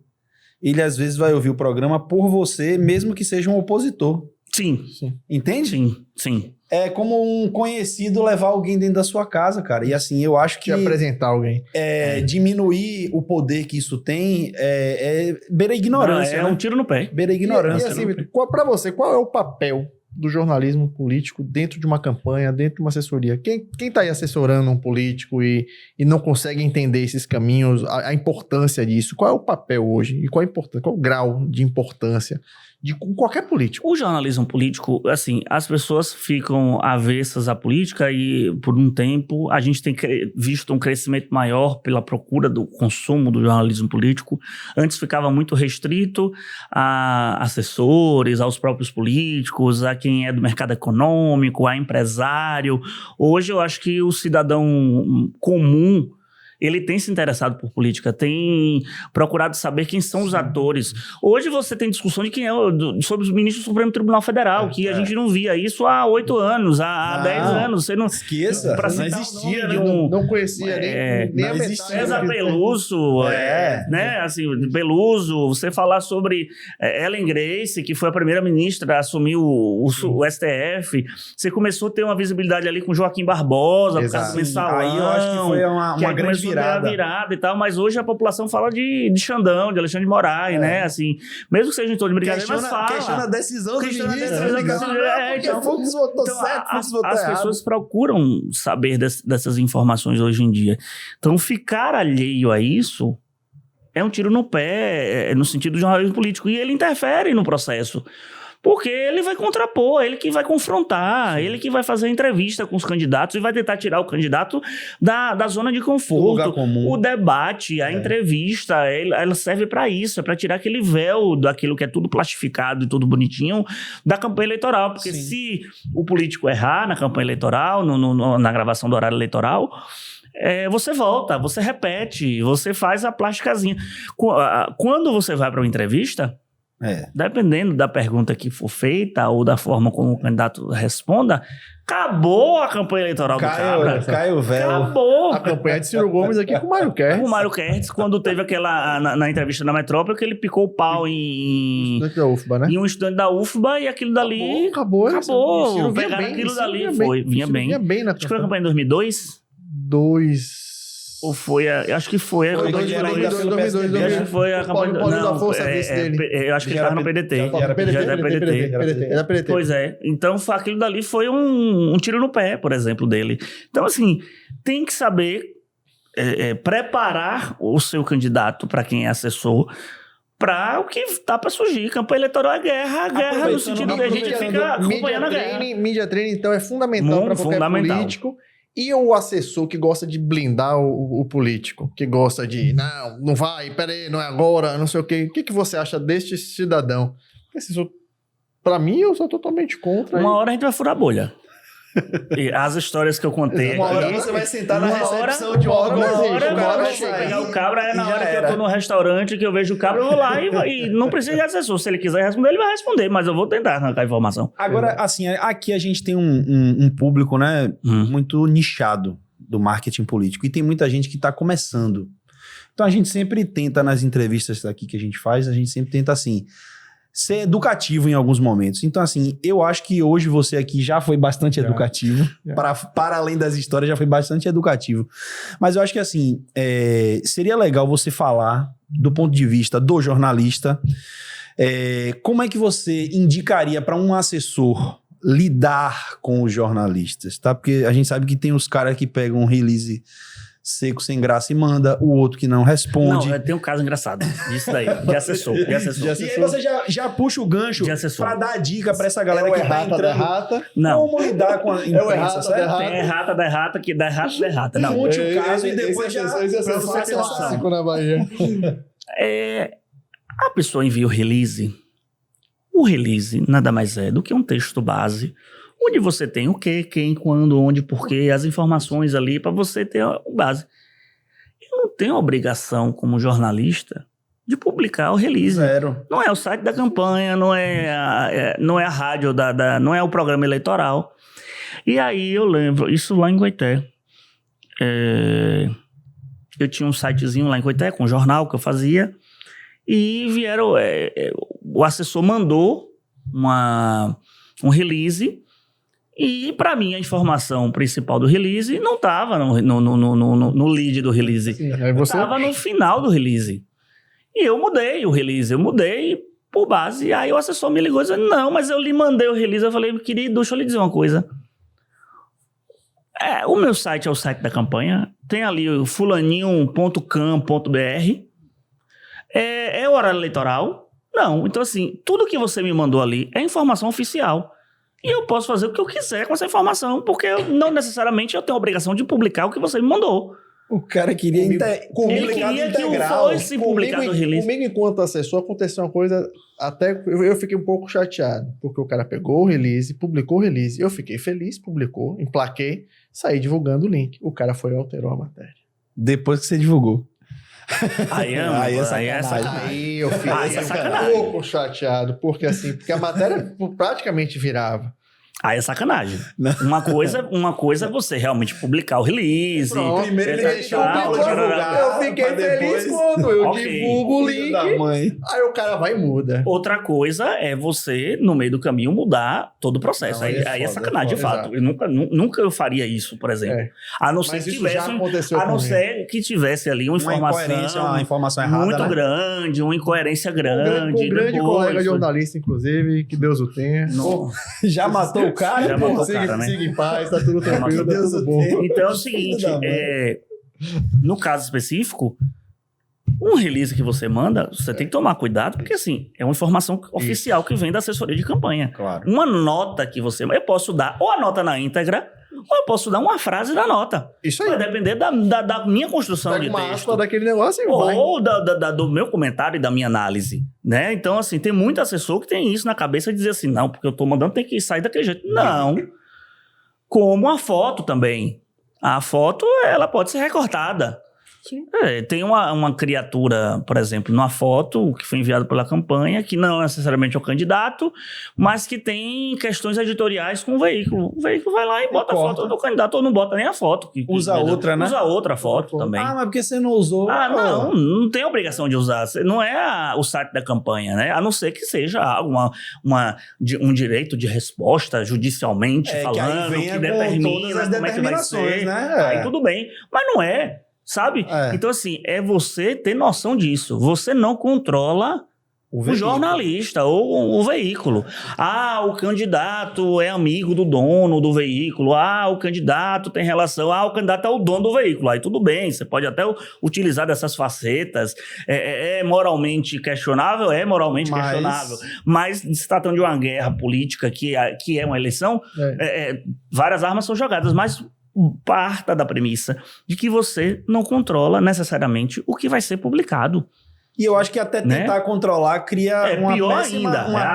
ele às vezes vai ouvir o programa por você, mesmo que seja um opositor. Sim. Entende? Sim. É como um conhecido levar alguém dentro da sua casa, cara. E assim, eu acho que... Te apresentar alguém. Diminuir o poder que isso tem beira a ignorância. Não, um tiro no pé. Beira a ignorância. E assim, Vitor, pra você, qual é o papel do jornalismo político dentro de uma campanha, dentro de uma assessoria? Quem tá aí assessorando um político e não consegue entender esses caminhos, a importância disso? Qual é o papel hoje? E qual o grau de importância de qualquer político? O jornalismo político, assim, as pessoas ficam avessas à política e, por um tempo, a gente tem visto um crescimento maior pela procura do consumo do jornalismo político. Antes ficava muito restrito a assessores, aos próprios políticos, a quem é do mercado econômico, a empresário. Hoje eu acho que o cidadão comum, ele tem se interessado por política, tem procurado saber quem são os atores. Hoje você tem discussão de quem é sobre os ministros do Supremo Tribunal Federal, que a gente não via isso há 8 anos, há 10 anos. Você não esqueça, não existia, né? Não conhecia nem a metade. César Beluso, né? Assim, Beluso, você falar sobre Ellen Grace, que foi a primeira ministra a assumir o STF, você começou a ter uma visibilidade ali com Joaquim Barbosa, por causa do Mensalão. Aí eu acho que foi uma grande virada e tal, mas hoje a população fala de Xandão, de Alexandre de Moraes, né? Assim, mesmo que seja em tom de brincadeira, mas fala. Questiona a decisão do ministro. Então, as pessoas procuram saber dessas informações hoje em dia. Então, ficar alheio a isso é um tiro no pé, no sentido de jornalismo político, e ele interfere no processo. Porque ele vai contrapor, ele que vai confrontar, ele que vai fazer entrevista com os candidatos e vai tentar tirar o candidato da zona de conforto. O debate, a entrevista, ela serve para isso, é para tirar aquele véu daquilo que é tudo plastificado e tudo bonitinho da campanha eleitoral. Porque se o político errar na campanha eleitoral, na gravação do horário eleitoral, você volta, você repete, você faz a plasticazinha. Quando você vai para uma entrevista... dependendo da pergunta que for feita ou da forma como o candidato responda, acabou a campanha eleitoral do cara. Cai o véu. Acabou. A campanha de Ciro Gomes aqui com o Mário Kertz. Com o Mário Kertz, quando teve aquela, na entrevista na Metrópole, que ele picou o pau em um estudante da UFBA, e aquilo dali... Acabou. Pegaram aquilo dali, vinha bem. Acho que foi a campanha em 2002? Ou foi acho que foi a campanha de 2002. Acho que foi a campanha da força dele. Eu acho que ele estava no PDT. Era PDT. Pois é. Então, aquilo dali foi um tiro no pé, por exemplo, dele. Então, assim, tem que saber preparar o seu candidato para quem é assessor para o que está para surgir. Campanha eleitoral é guerra no sentido que a gente fica acompanhando a guerra. Media training, então, é fundamental para qualquer político. E o assessor que gosta de blindar o político, que gosta de, não vai, peraí, não é agora, não sei o quê. O que você acha deste cidadão? Assessor, pra mim, eu sou totalmente contra. Uma hora a gente vai furar a bolha. E as histórias que eu contei Uma hora aqui, você vai sentar na uma recepção hora- de um uma órgão. hora- Uma hora o cara vai eu vou sair pegar o cabra, é e na já hora que era. eu tô no restaurante, que eu vejo o cabra, eu vou lá e não precisa de assessor. Se ele quiser responder, ele vai responder, mas eu vou tentar arrancar a informação. Agora, assim, aqui a gente tem um público, né, muito nichado do marketing político. E tem muita gente que está começando. Então a gente sempre tenta, nas entrevistas aqui que a gente faz, a gente sempre tenta, assim, ser educativo em alguns momentos. Então, assim, eu acho que hoje você aqui já foi bastante educativo. Para além das histórias, já foi bastante educativo. Mas eu acho que, assim, seria legal você falar, do ponto de vista do jornalista, como é que você indicaria para um assessor lidar com os jornalistas, tá? Porque a gente sabe que tem os caras que pegam um release seco, sem graça e manda, o outro que não responde. Não, tem um caso engraçado disso daí, de assessor. De assessor. E aí você já puxa o gancho De assessor. pra dar dica pra essa galera É o que tá errata da entrando. errata. Não, Como lidar com a imprensa, errata certo? da tem errata da errata, que dá errata da errata. Não, Conte o caso e depois já... Esse pra você é ter noção. clássico na Bahia. A pessoa envia o release. O release nada mais é do que um texto base, onde você tem o que, quem, quando, onde, porquê, as informações ali para você ter a base. Eu não tenho obrigação como jornalista de publicar o release. Zero. Não é o site da campanha, não é a rádio, não é o programa eleitoral. E aí eu lembro, isso lá em Goité. Eu tinha um sitezinho lá em Goité, com um jornal que eu fazia, e vieram, o assessor mandou um release, e para mim a informação principal do release não estava no lead do release, Sim, aí você... estava no final do release. E eu mudei o release, por base, e aí o assessor me ligou e disse, não, mas eu lhe mandei o release. Eu falei, querido, deixa eu lhe dizer uma coisa. O meu site é o site da campanha, tem ali o fulaninho.com.br, é horário eleitoral? Não, então assim, tudo que você me mandou ali é informação oficial. E eu posso fazer o que eu quiser com essa informação, porque não necessariamente eu tenho a obrigação de publicar o que você me mandou. O cara queria Ele queria que fosse publicado o release. Comigo, enquanto assessor, aconteceu uma coisa, até eu fiquei um pouco chateado, porque o cara pegou o release, publicou o release, eu fiquei feliz, publicou, emplaquei, saí divulgando o link. O cara foi e alterou a matéria. Depois que você divulgou. Aí é sacanagem. Aí eu fiquei Aí é um sacanagem. pouco chateado, porque a matéria praticamente virava. Aí é sacanagem. Uma coisa é você realmente publicar o release. Pronto. Primeiro ele etc, deixou o tal, Paulo tarará. divulgar. Eu fiquei pra depois- feliz quando eu Ok. divulgo o link, Da mãe. aí o cara vai e muda. Outra coisa é você, no meio do caminho, mudar todo o processo. Não, aí aí é é foda, sacanagem, é de foda, fato. Eu nunca eu faria isso, por exemplo. É. A não ser Mas que isso já tivesse, aconteceu a não comigo. ser que tivesse ali uma Uma informação errada, muito né? grande, uma incoerência Um grande. grande depois, colega jornalista, inclusive, que Deus o tenha. Não. Já matou o cara? Já pô? matou o Siga, cara, né? siga em paz, tá tudo Já tranquilo, matou tá Deus tudo o bom. tenha. Então é o Filho seguinte, da mãe. no caso específico, um release que você manda, você tem que tomar cuidado, porque assim, é uma informação oficial que vem da assessoria de campanha. Claro. Uma nota que você... Eu posso dar ou a nota na íntegra, ou eu posso dar uma frase da nota. Isso aí. Vai depender da minha construção Pega de uma texto. aspa daquele negócio e vai. Ou do meu comentário e da minha análise, né? Então, assim, tem muito assessor que tem isso na cabeça de dizer assim, não, porque eu tô mandando tem que sair daquele jeito. Não. Como a foto também. A foto, ela pode ser recortada. Sim. Tem uma criatura, por exemplo, numa foto que foi enviada pela campanha, que não é necessariamente o candidato, mas que tem questões editoriais com o veículo. O veículo vai lá e bota a foto do candidato, ou não bota nem a foto. Usa outra, né? Usa outra foto também. Ah, mas porque você não usou? Não tem obrigação de usar. Não é o site da campanha, né? A não ser que seja um direito de resposta judicialmente Que aí falando, venha que com todas determina as como é que vai ser. determinações, né? Aí tudo bem. Mas não é, sabe? É. Então, assim, é você ter noção disso. Você não controla o jornalista ou o veículo. Ah, o candidato é amigo do dono do veículo. Ah, o candidato tem relação. Ah, o candidato é o dono do veículo. Aí tudo bem, você pode até utilizar dessas facetas. É moralmente questionável? É moralmente questionável. Mas se tratando de uma guerra política que é uma eleição, várias armas são jogadas. Mas parta da premissa de que você não controla necessariamente o que vai ser publicado. E eu acho que até tentar controlar cria uma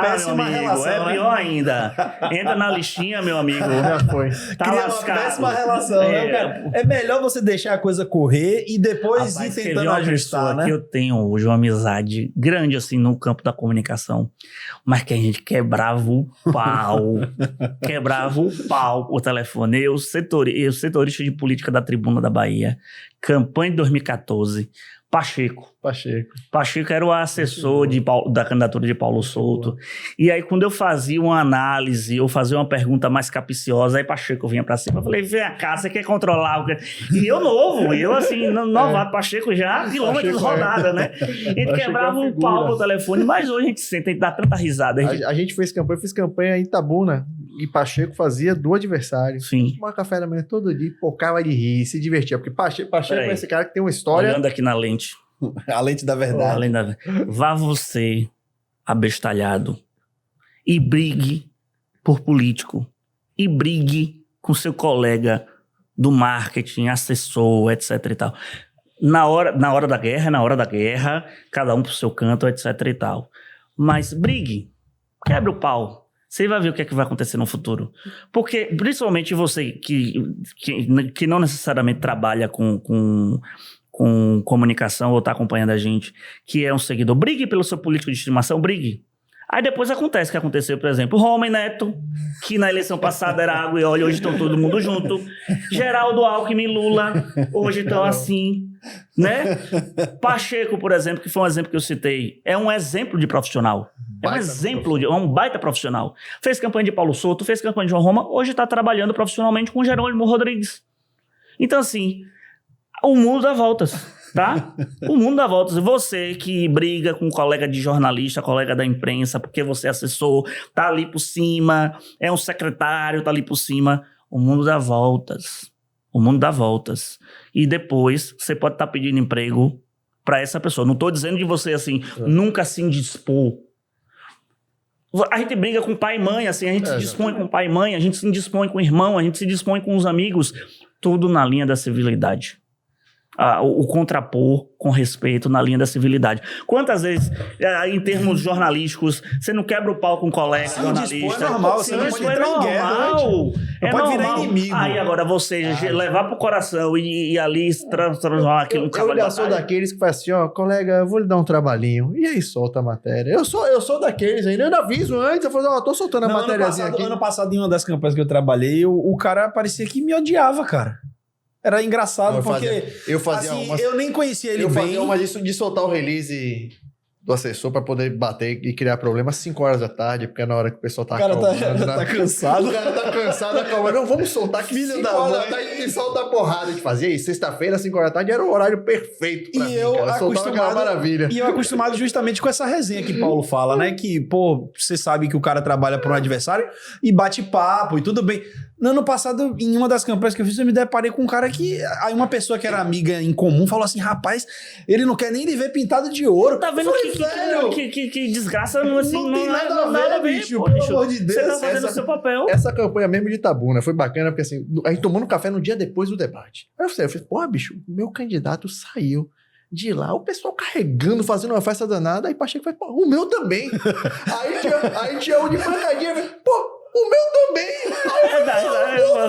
péssima relação. É pior ainda. Entra na listinha, meu amigo. Já foi. Tá cria lascado. uma péssima relação, né, cara? É melhor você deixar a coisa correr e depois Rapaz, ir tentando ajustar, né? Que eu tenho hoje uma amizade grande, assim, no campo da comunicação, mas que a gente quebrava o pau. Quebrava o pau por telefone. Eu, setorista de política da Tribuna da Bahia, campanha de 2014, Pacheco era o assessor da candidatura de Paulo Souto. E aí, quando eu fazia uma análise, eu fazia uma pergunta mais capciosa, aí Pacheco vinha pra cima. Eu falei, vem cá, você quer controlar o que... E eu novo, assim, novato, Pacheco já, quilômetros rodada, né? A gente quebrava um pau no telefone, mas hoje a gente senta e dá tanta risada. A gente fez campanha em Itabuna. E Pacheco fazia do adversário. Sim. Tomava café da manhã todo dia, pocava de rir, se divertia. Porque Pacheco é esse cara que tem uma história... Olhando aqui na lente. A lente da verdade. Vá você, abestalhado, e brigue por político. E brigue com seu colega do marketing, assessor, etc e tal. Na hora da guerra, cada um pro seu canto, etc e tal. Mas brigue, quebre o pau. Você vai ver o que é que vai acontecer no futuro. Porque, principalmente você que não necessariamente trabalha com comunicação ou está acompanhando a gente, que é um seguidor, brigue pelo seu político de estimação, brigue. Aí depois acontece o que aconteceu, por exemplo, Roma e Neto, que na eleição passada era água e óleo, hoje estão todo mundo junto. Geraldo Alckmin e Lula, hoje estão assim, né? Pacheco, por exemplo, que foi um exemplo que eu citei, é um exemplo de profissional. É um exemplo, é um baita profissional. Fez campanha de Paulo Souto, fez campanha de João Roma, hoje está trabalhando profissionalmente com Jerônimo Rodrigues. Então, assim, o mundo dá voltas, tá? O mundo dá voltas. Você que briga com um colega de jornalista, colega da imprensa, porque você é assessor, tá ali por cima, é um secretário, tá ali por cima. O mundo dá voltas. O mundo dá voltas. E depois, você pode estar pedindo emprego para essa pessoa. Não tô dizendo de você, assim, nunca se indispor. A gente briga com pai e mãe, assim, a gente se dispõe com pai e mãe, a gente se dispõe com o irmão, a gente se dispõe com os amigos. Tudo na linha da civilidade. O contrapor com respeito na linha da civilidade. Quantas vezes, em termos jornalísticos, você não quebra o pau com um colega jornalista? É normal, você não pode entrar em guerra. É pode normal. Virar inimigo. Aí agora você levar pro coração e ali transformar aquilo no cavalo de batalha. Eu sou daqueles que faz assim, ó, colega, eu vou lhe dar um trabalhinho. E aí solta a matéria. Eu sou daqueles ainda, eu ainda aviso antes, eu falo, ó, tô soltando a matériazinha aqui. Ano passado, em uma das campanhas que eu trabalhei, o cara parecia que me odiava, cara. Era engraçado, eu nem conhecia ele bem. Eu fazia uma disso de soltar o release do assessor pra poder bater e criar problema às 5 horas da tarde, porque é na hora que o pessoal tá acalmando. O cara tá cansado. O cara tá cansado, acalmando. Não, vamos soltar que 5 horas da tarde e solta a porrada. A gente fazia isso. Sexta-feira, 5 horas da tarde, era o horário perfeito pra mim, cara. Soltava aquela maravilha. E eu acostumado justamente com essa resenha que Paulo fala, né? Que, pô, você sabe que o cara trabalha por um adversário e bate papo e tudo bem. No ano passado, em uma das campanhas que eu fiz, eu me deparei com um cara que... Aí uma pessoa que era amiga em comum falou assim, rapaz, ele não quer nem lhe ver pintado de ouro. Tá vendo que desgraça assim, não tem nada a ver, bicho. Pelo amor de Deus. Você tá fazendo o seu papel. Essa campanha mesmo de Itabuna foi bacana, porque assim, a gente tomou no café no dia depois do debate. Aí eu falei, porra, bicho, meu candidato saiu de lá, o pessoal carregando, fazendo uma festa danada, aí Pacheco foi, pô, o meu também. aí tinha um de pancadinha, pô, o meu também!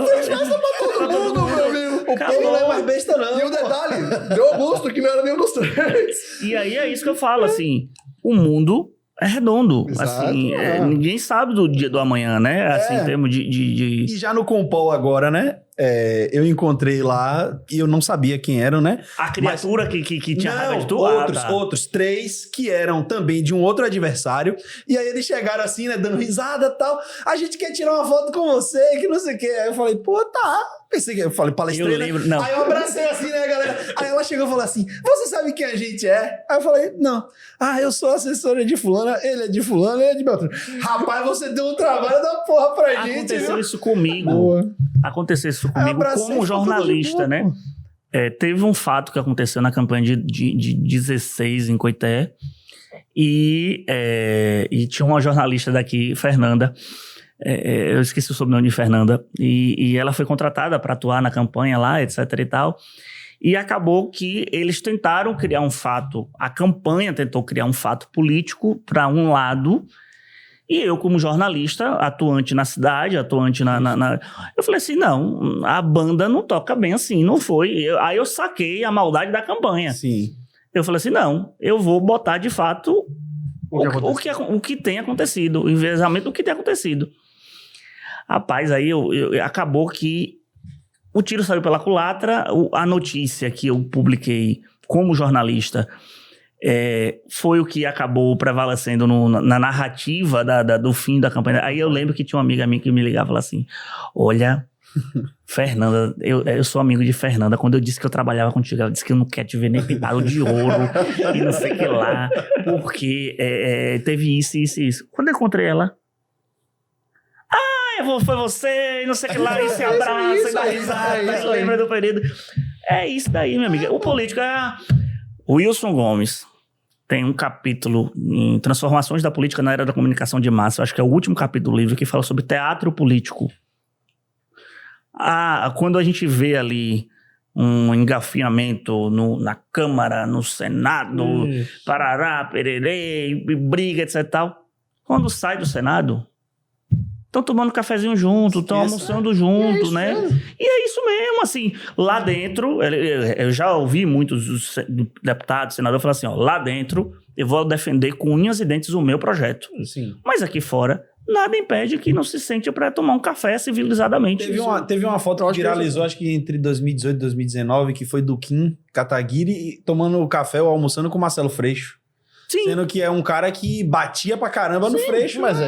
Fez festa pra todo mundo, meu amigo! O povo não é mais besta, não. E o detalhe, deu Augusto, que não era nenhum dos três. E aí é isso que eu falo, assim, o mundo é redondo. Exato, assim, ninguém sabe do dia do amanhã, né? Assim, em termos de... E já no Compol agora, né? Eu encontrei lá e eu não sabia quem eram, né? A criatura que tinha raiva de tu. Outros 3 que eram também de um outro adversário. E aí eles chegaram assim, né? Dando risada e tal. A gente quer tirar uma foto com você, que não sei o quê. Aí eu falei, pô, tá. Pensei que eu falei palestrei, eu lembro, não. Aí eu abracei assim, né, galera? Aí ela chegou e falou assim, você sabe quem a gente é? Aí eu falei, não. Ah, eu sou assessora de fulana, ele é de fulano, ele é de Beltrano. Rapaz, você deu um trabalho da porra pra gente. Aconteceu isso comigo. Aconteceu isso comigo como jornalista, né? Teve um fato que aconteceu na campanha de 16 em Coité e tinha uma jornalista daqui, Fernanda, eu esqueci o sobrenome de Fernanda, e ela foi contratada para atuar na campanha lá, etc e tal, e acabou que eles tentaram criar um fato, a campanha tentou criar um fato político para um lado, e eu como jornalista, atuante na cidade, atuante eu falei assim, não, a banda não toca bem assim, não foi, aí eu saquei a maldade da campanha. Sim. Eu falei assim, não, eu vou botar de fato o que tem acontecido, o enviesamento do que tem acontecido. Rapaz, aí acabou que o tiro saiu pela culatra, a notícia que eu publiquei como jornalista foi o que acabou prevalecendo na narrativa do fim da campanha. Aí eu lembro que tinha uma amiga minha que me ligava e falava assim, olha, Fernanda, eu sou amigo de Fernanda, quando eu disse que eu trabalhava contigo, ela disse que eu não quero te ver nem pintado de ouro e não sei o que lá, porque teve isso, isso e isso. Quando eu encontrei ela, foi você, e não sei o que lá, e se abraça, e dá risada, lembra do período. É isso daí, minha amiga. O político Wilson Gomes tem um capítulo em Transformações da Política na Era da Comunicação de Massa, eu acho que é o último capítulo do livro, que fala sobre teatro político. Quando a gente vê ali um engafiamento na Câmara, no Senado, parará, pererê, briga, etc e tal. Quando sai do Senado, estão tomando cafezinho junto, estão almoçando junto, né? E é isso mesmo, assim, lá dentro, eu já ouvi muitos deputados, senadores falar assim, ó, lá dentro eu vou defender com unhas e dentes o meu projeto. Sim. Mas aqui fora, nada impede que não se sente para tomar um café civilizadamente. Teve uma foto que viralizou, acho que entre 2018 e 2019, que foi do Kim Kataguiri tomando café ou almoçando com o Marcelo Freixo. Sim. Sendo que é um cara que batia pra caramba no Freixo. Mas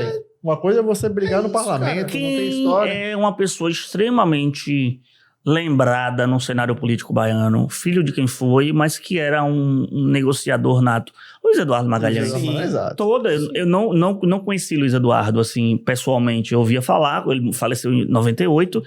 uma coisa é você brigar no parlamento, não tem história. É uma pessoa extremamente lembrada no cenário político baiano, filho de quem foi, mas que era um negociador nato. Luiz Eduardo Magalhães. Eu não conheci Luiz Eduardo, assim, pessoalmente. Eu ouvia falar, ele faleceu em 98,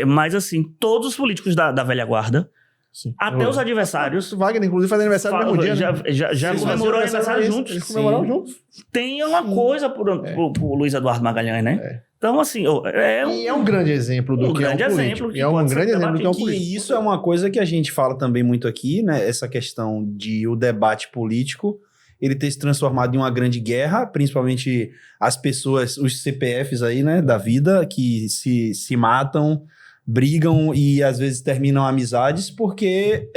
mas, assim, todos os políticos da velha guarda, sim. Até os adversários. Wagner, inclusive, faz aniversário no mesmo dia, né? Já comemorou aniversário juntos. Eles comemoraram juntos. Tem uma coisa pro Luiz Eduardo Magalhães, né? Então, assim... E é um grande exemplo do que é um político. E é um grande exemplo do que é um político. E isso é uma coisa que a gente fala também muito aqui, né? Essa questão de o debate político, ele ter se transformado em uma grande guerra, principalmente as pessoas, os CPFs aí, né? Da vida, que se matam, brigam e às vezes terminam amizades, porque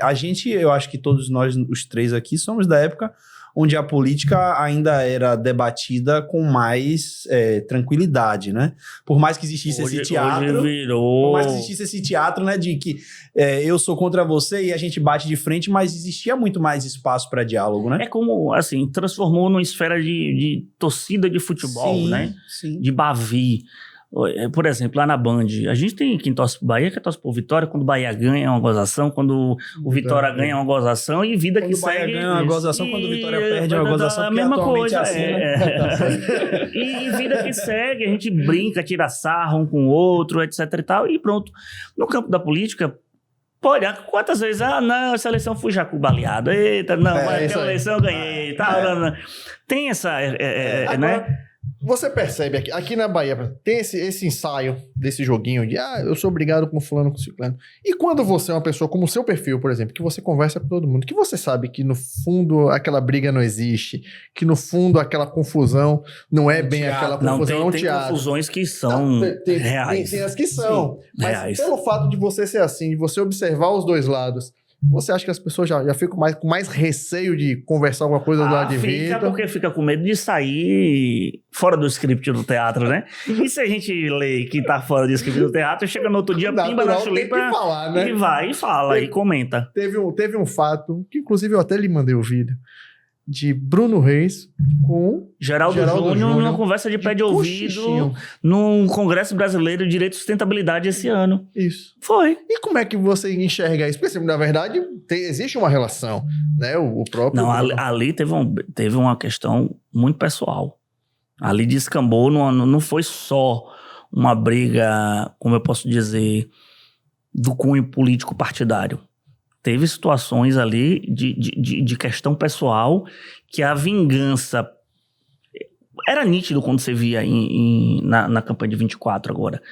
a gente, eu acho que todos nós, os três aqui, somos da época onde a política ainda era debatida com mais tranquilidade, né? Por mais que existisse esse teatro... Por mais que existisse esse teatro, né? De que eu sou contra você e a gente bate de frente, mas existia muito mais espaço para diálogo, né? É como, assim, transformou numa esfera de torcida de futebol, sim, né? Sim. De Bavi. Por exemplo, lá na Band, a gente tem quem torce pro Bahia, quem torce pro Vitória, quando o Bahia ganha é uma gozação, quando o Vitória ganha é uma gozação, e vida que segue... Quando o Bahia ganha é uma gozação, quando o Vitória perde é uma gozação, a mesma coisa, é assim, né? E vida que segue, a gente brinca, tira sarro um com o outro, etc e tal, e pronto. No campo da política... Pode, quantas vezes? Não, essa eleição fui jacu baleado. Eita, não, mas aquela eleição eu ganhei. Não. Tem essa... Agora, né? Você percebe aqui na Bahia, tem esse ensaio desse joguinho de eu sou obrigado com fulano, com ciclano. E quando você é uma pessoa como o seu perfil, por exemplo, que você conversa com todo mundo, que você sabe que no fundo aquela briga não existe, que no fundo aquela confusão não é bem aquela confusão, não, tem confusões que são reais. Tem as que são. Sim, mas reais. Pelo fato de você ser assim, de você observar os dois lados, você acha que as pessoas já ficam com mais receio de conversar alguma coisa do lado de Vitor? Porque fica com medo de sair fora do script do teatro, né? E se a gente lê que tá fora do script do teatro, chega no outro dia, pimba na chulipa falar, né? E vai e fala e comenta. Teve um fato, que inclusive eu até lhe mandei o vídeo, de Bruno Reis com Geraldo Júnior numa conversa de pé de ouvido no Congresso Brasileiro de Direito e Sustentabilidade esse ano. Isso. Foi. E como é que você enxerga isso? Porque, na verdade, existe uma relação, né? O próprio... Não, ali teve uma questão muito pessoal. Ali descambou, não foi só uma briga, como eu posso dizer, do cunho político partidário. Teve situações ali de questão pessoal que a vingança... Era nítido quando você via na campanha de 24 agora.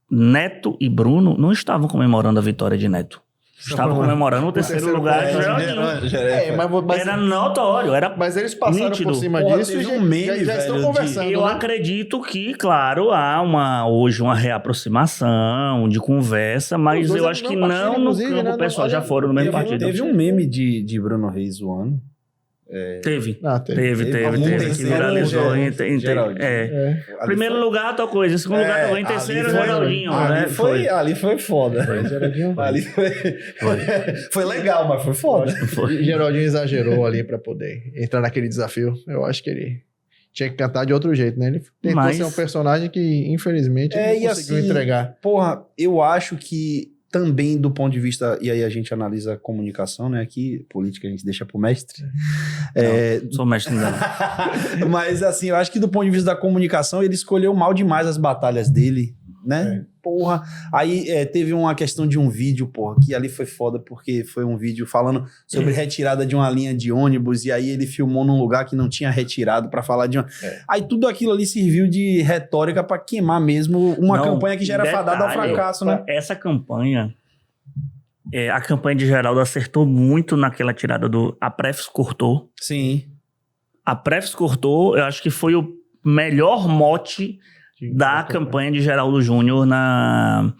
Neto e Bruno não estavam comemorando a vitória de Neto. Estavam comemorando o terceiro lugar de Geraldinho. Mas Era notório, mas eles passaram nítido. por cima Porra, disso e teve um meme, já estão velho, conversando. Eu né? acredito que, claro, há hoje uma reaproximação de conversa, mas Os dois eu é acho do que mesmo partido, não no inclusive, campo né? pessoal, Olha, já foram no mesmo partido. Teve um meme de Bruno Reis zoando. Teve. Teve. Que viralizou. Geraldinho. Primeiro lugar, tal coisa. Em segundo lugar, em terceiro, Geraldinho. Ali Foi. ali foi foda. Ali foi legal, mas foi foda. E Geraldinho exagerou ali pra poder entrar naquele desafio. Eu acho que ele tinha que cantar de outro jeito, né? Ele tentou ser um personagem que, infelizmente, não conseguiu entregar. Porra, eu acho que também do ponto de vista, e aí a gente analisa a comunicação, né? Aqui, política a gente deixa pro mestre. Não, sou mestre não. Mas assim, eu acho que do ponto de vista da comunicação, ele escolheu mal demais as batalhas dele, né? Porra. Aí teve uma questão de um vídeo, porra, que ali foi foda, porque foi um vídeo falando sobre retirada de uma linha de ônibus, e aí ele filmou num lugar que não tinha retirado pra falar de uma... Aí tudo aquilo ali serviu de retórica pra queimar mesmo uma campanha que já era fadada ao fracasso, né? Essa campanha, a campanha de Geraldo acertou muito naquela tirada a Prefis cortou. Sim. A Prefis cortou, eu acho que foi o melhor mote da campanha de Geraldo Júnior na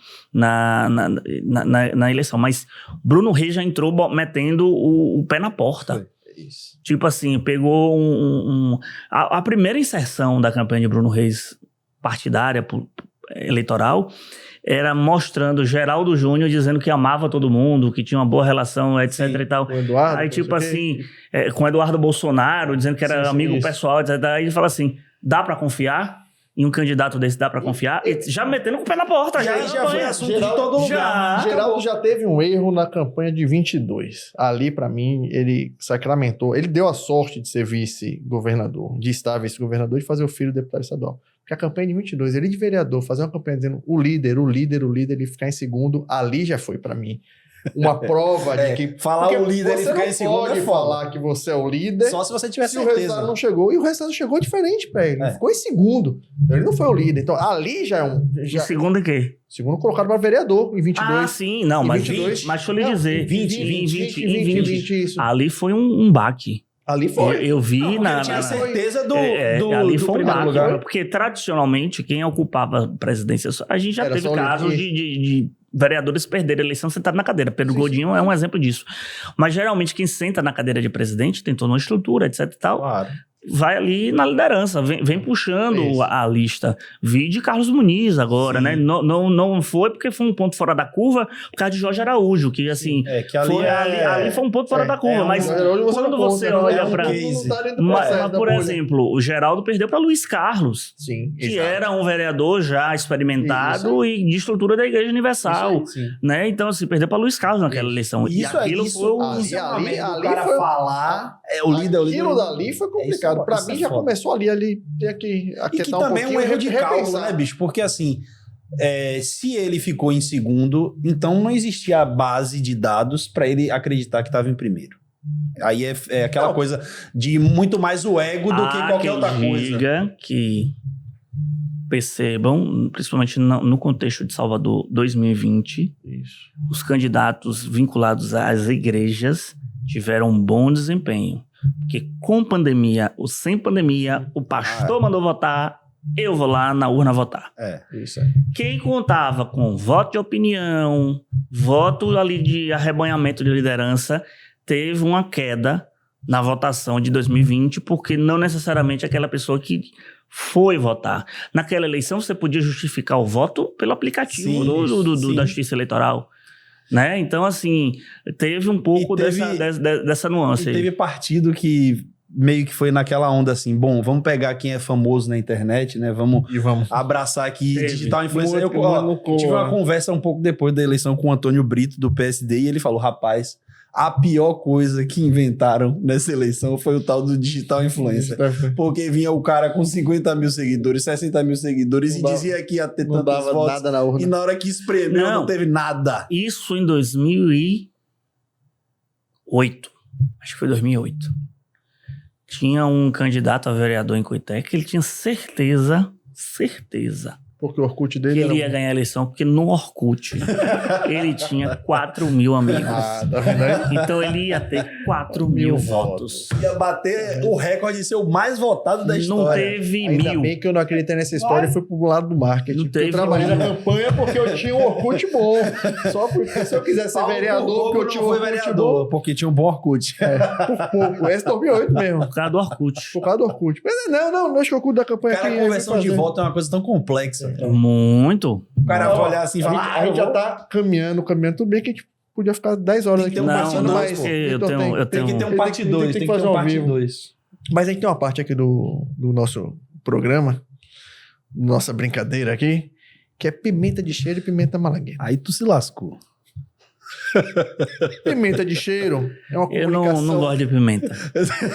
eleição. Mas Bruno Reis já entrou metendo o pé na porta. Isso. Tipo assim, pegou a primeira inserção da campanha de Bruno Reis partidária, eleitoral, era mostrando Geraldo Júnior dizendo que amava todo mundo, que tinha uma boa relação, etc. e tal. Com o Eduardo, aí, tipo assim, com o Eduardo Bolsonaro, dizendo que era amigo pessoal, etc. Aí ele fala assim, dá pra confiar? Em um candidato desse dá pra confiar? E já metendo com o pé na porta. Já foi assunto de todo lugar. Geraldo já teve um erro na campanha de 22. Ali, pra mim, ele sacramentou. Ele deu a sorte de ser vice-governador, de estar vice-governador e fazer o filho deputado estadual. Porque a campanha de 22, ele de vereador, fazer uma campanha dizendo o líder, ele ficar em segundo, ali já foi pra mim uma prova de que... Falar o líder e ficar em segundo pode falar que você é o líder só se você tiver se certeza. o resultado não chegou. E o resultado chegou diferente pra ele. Ele ficou em segundo. Ele não foi o líder. Então, ali já é um... Em segundo em quê? Segundo colocado para vereador, em 22. Ah, sim. Não, mas 22, mas deixa eu lhe dizer. 20, isso. Ali foi um baque. Ali foi. Eu vi Eu tinha certeza ali do foi um primeiro baque, lugar. porque tradicionalmente quem ocupava a presidência, a gente já Era teve só o casos de vereadores perderem a eleição sentado na cadeira. Pedro Godinho é um exemplo disso. Mas geralmente quem senta na cadeira de presidente tem toda uma estrutura, etc e tal. Claro. Vai ali na liderança, vem puxando a lista. Vi de Carlos Muniz agora, né? Não foi porque foi um ponto fora da curva por causa de Jorge Araújo, que assim, que ali ali foi um ponto fora da curva, mas quando você olha para... Mas, por exemplo, o Geraldo perdeu para Luiz Carlos, que era um vereador já experimentado e de estrutura da Igreja Universal, né? Então, assim, perdeu para Luiz Carlos naquela eleição. E aquilo foi o cara falar... O líder. Aquilo dali foi complicado. Pra mim já começou ali tem que e que também é um erro de cálculo, né, bicho? Porque assim, se ele ficou em segundo, então não existia a base de dados pra ele acreditar que estava em primeiro. Aí é aquela coisa de muito mais o ego do que qualquer outra coisa. Diga que percebam, principalmente no contexto de Salvador 2020, os candidatos vinculados às igrejas tiveram um bom desempenho. Porque com pandemia ou sem pandemia, o pastor mandou votar, eu vou lá na urna votar. Isso aí. Quem contava com voto de opinião, voto ali de arrebanhamento de liderança, teve uma queda na votação de 2020, porque não necessariamente aquela pessoa que foi votar. Naquela eleição, você podia justificar o voto pelo aplicativo da Justiça Eleitoral. Né? Então, assim, teve um pouco dessa nuance. E teve partido que meio que foi naquela onda assim, bom, vamos pegar quem é famoso na internet, né? Vamos abraçar aqui digital influencer. Eu tive uma conversa um pouco depois da eleição com o Antônio Brito, do PSD, e ele falou, rapaz, a pior coisa que inventaram nessa eleição foi o tal do digital influencer. Porque vinha o cara com 50 mil seguidores, 60 mil seguidores e dizia que ia ter tantos votos. Nada na urna. E na hora que espremeu, não teve nada. Isso em 2008. Acho que foi 2008. tinha um candidato a vereador em Cuité que ele tinha certeza Porque o Orkut dele que era... ele ia ganhar a eleição, porque no Orkut ele tinha 4 mil amigos. Tá vendo aí? Então ele ia ter 4 mil votos. Ia bater o recorde de ser o mais votado da Não história. teve Ainda 1000. bem que eu não acreditei nessa história e fui pro lado do marketing. Não Porque eu teve trabalhei na um. campanha porque eu tinha um Orkut bom. Só porque se eu quisesse ser vereador, porque eu tinha um Orkut bom, porque tinha um bom Orkut. por pouco. Esse 2008 mesmo. Por causa do Orkut. Por causa do Orkut. Mas não acho que o Orkut da campanha Cara, aqui a conversão de fazer. voto é uma coisa tão complexa. Muito. O cara vai olhar assim e A falar... gente, a gente já tá caminhando. Tudo bem que a gente podia ficar 10 horas Tem que aqui ter um conversando, parte mas... dois, pô. Eu Vitor, tenho- Tem que ter um Tem parte que- 2, tem que tem que ter fazer um ao parte vivo. 2. Mas a gente tem uma parte aqui do nosso programa, nossa brincadeira aqui, que é pimenta de cheiro e pimenta malagueta. Aí tu se lascou. Pimenta de cheiro é uma Eu comunicação... não gosto de pimenta.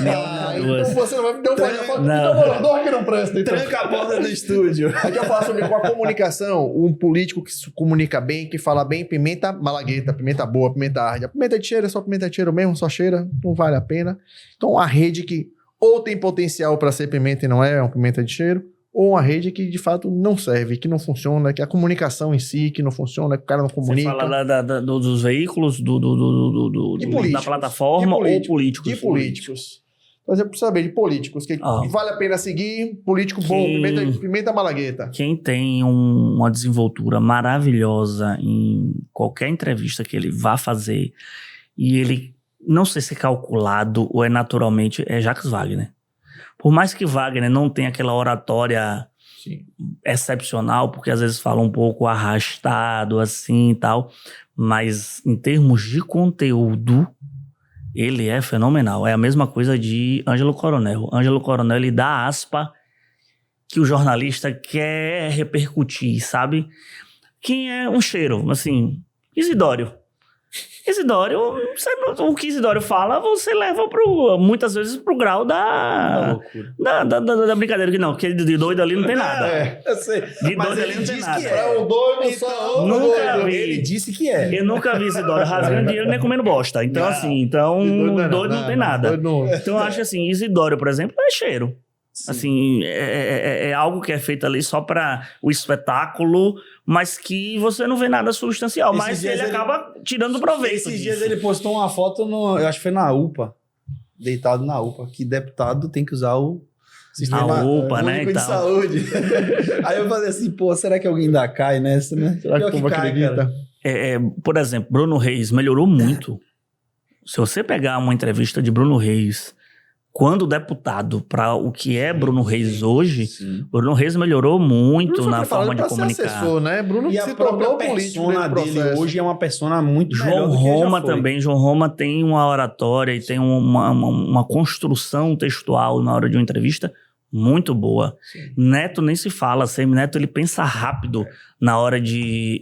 Ah, então Duas. você não vai me dar um Não. morador que não presta. Então. Tranca a porta do estúdio. A gente vai falar sobre com a comunicação, um político que se comunica bem, que fala bem, pimenta malagueta, pimenta boa, pimenta arde. A pimenta de cheiro é só pimenta de cheiro mesmo, só cheira, não vale a pena. Então a rede que ou tem potencial para ser pimenta e não é uma pimenta de cheiro, ou uma rede que de fato não serve, que não funciona, que a comunicação em si que não funciona, que o cara não Você comunica. fala dos veículos, De da políticos. plataforma De políticos. ou políticos? De políticos. Por exemplo, saber de políticos, que vale a pena seguir, político bom, pimenta malagueta. Quem tem uma desenvoltura maravilhosa em qualquer entrevista que ele vá fazer, e ele, não sei se é calculado ou é naturalmente, é Jacques Wagner. Por mais que Wagner não tenha aquela oratória Sim. excepcional, porque às vezes fala um pouco arrastado assim e tal, mas em termos de conteúdo, ele é fenomenal. É a mesma coisa de Ângelo Coronel. Ângelo Coronel, ele dá aspa que o jornalista quer repercutir, sabe? Quem é um cheiro, assim, Isidório. Isidório, o que Isidório fala, você leva muitas vezes pro grau da brincadeira. Que não, que de doido ali não tem nada. Eu sei. De Mas doido ele ali não tem diz nada. que é. o doido Então, só nunca doido. vi. Ele disse que é. Eu nunca vi Isidório rasgando dinheiro nem comendo bosta. Então, assim, doido não tem nada. Doido não. Então, eu acho assim, Isidório, por exemplo, é cheiro. Sim. Assim, é algo que é feito ali só para o espetáculo, mas que você não vê nada substancial. Esses Mas dias ele ele- acaba tirando proveito Esses disso. dias ele postou uma foto, eu acho que foi na UPA, deitado na UPA, que deputado tem que usar o sistema UPA, né, único e de tal. saúde. Aí eu falei assim, pô, será que alguém ainda cai nessa, né? Será que o Pior povo cai, acredita? cara. Por exemplo, Bruno Reis melhorou muito. Se você pegar uma entrevista de Bruno Reis quando deputado para o que é Bruno Reis hoje, Sim. Bruno Reis melhorou muito Bruno foi na preparado forma de pra ser comunicar. assessor, né? Bruno E se a tornou própria político persona nesse dele processo. hoje é uma persona muito melhor João do que já Roma foi. também. João Roma tem uma oratória e tem uma construção textual na hora de uma entrevista muito boa. Sim. Neto nem se fala. Semineto, ele pensa rápido na hora de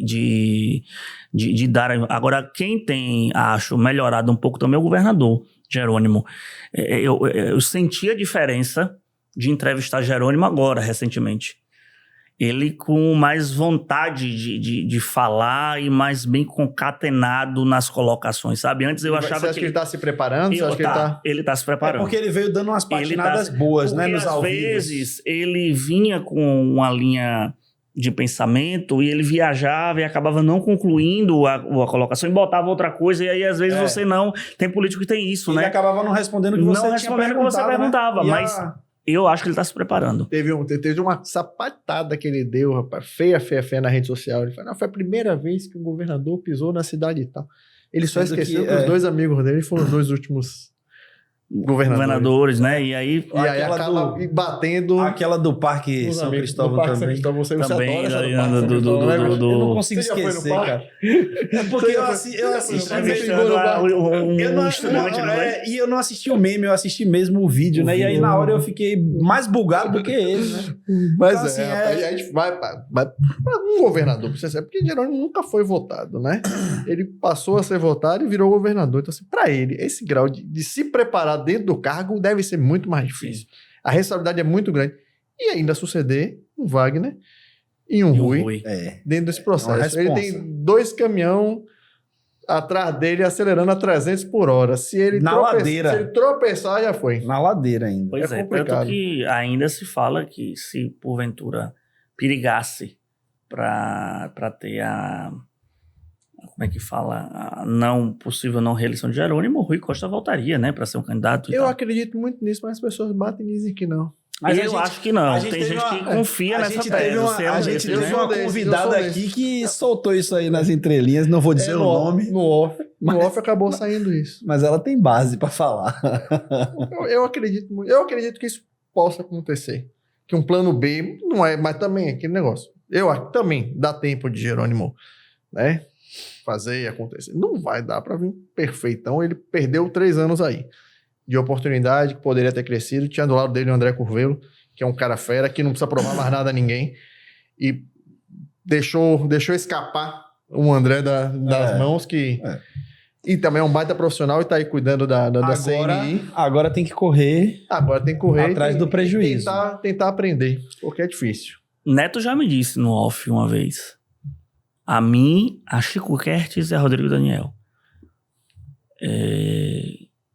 dar... Agora, quem tem, acho, melhorado um pouco também é o governador Jerônimo. Eu senti a diferença de entrevistar Jerônimo agora, recentemente. Ele com mais vontade de falar e mais bem concatenado nas colocações, sabe? Antes eu Você achava acha que ele tá se preparando? Você Eu- acha que ele tá... ele tá se É preparando. porque ele veio dando umas Ele patinadas tá- boas, né, Porque nos às ao vivo. vezes ele vinha com uma linha de pensamento e ele viajava e acabava não concluindo a colocação e botava outra coisa, e aí às vezes É. você não... Tem político que tem isso, Ele né? acabava não respondendo o que Não você tinha respondendo o que você perguntado, perguntava, né? E mas- Eu acho que ele tá se preparando. Teve uma sapatada que ele deu, rapaz, feia na rede social. Ele falou, não, foi a primeira vez que um governador pisou na cidade e tal. Ele só Sendo esqueceu que, que os dois amigos dele foram os dois últimos Governadores, né? E aí E aí Aquela acaba batendo Aquela do Parque os São amigos Cristóvão do Parque São também. Cristóvão. Você Também, adora essa né, do Parque São do- Cristóvão, do- né? do- Eu não consigo Você já foi no esquecer, parque? cara. É porque Você eu já assisti... entrevistando um estudante, não é? E eu não assisti o meme, eu assisti mesmo o vídeo, né? E aí na hora eu fiquei mais bugado do que ele, né? Mas Então, assim, aí a gente vai pra um governador, você sabe, porque Jerônimo nunca foi votado, né? Ele passou a ser votado e virou governador. Então, assim, pra ele, esse grau de se preparar dentro do cargo deve ser muito mais difícil. A responsabilidade é muito grande. E ainda suceder um Wagner e um Rui É. dentro desse É processo. uma Ele responsa. tem 2 caminhão atrás dele acelerando a 300 por hora. Se ele ladeira. Se ele tropeçar, já foi. Na ladeira ainda. Pois é, complicado. tanto que ainda se fala que se porventura perigasse para ter a... Como é que fala? A possível não reeleição de Jerônimo, o Rui Costa voltaria, né? Para ser um candidato e Eu tal. acredito muito nisso, mas as pessoas batem e dizem que não. Mas eu acho que não. Tem gente que confia nessa tese. Você é um A desses, gente teve né? uma convidada aqui que soltou isso aí nas entrelinhas, não vou dizer o nome. No off acabou saindo isso. Mas ela tem base pra falar. Eu acredito muito. Eu acredito que isso possa acontecer. Que um plano B não é, mas também é aquele negócio. Eu acho que também dá tempo de Jerônimo, né? Fazer e acontecer. Não vai dar pra vir perfeitão. Ele perdeu 3 anos aí de oportunidade que poderia ter crescido. Tinha do lado dele o André Curvelo, que é um cara fera, que não precisa provar mais nada a ninguém. E deixou escapar o André das mãos, que... E também é um baita profissional e tá aí cuidando da CNI. Agora tem que correr. Agora tem que correr atrás do prejuízo. Tentar aprender, porque é difícil. Neto já me disse no off uma vez. A mim, a Chico Kertes e a Rodrigo Daniel.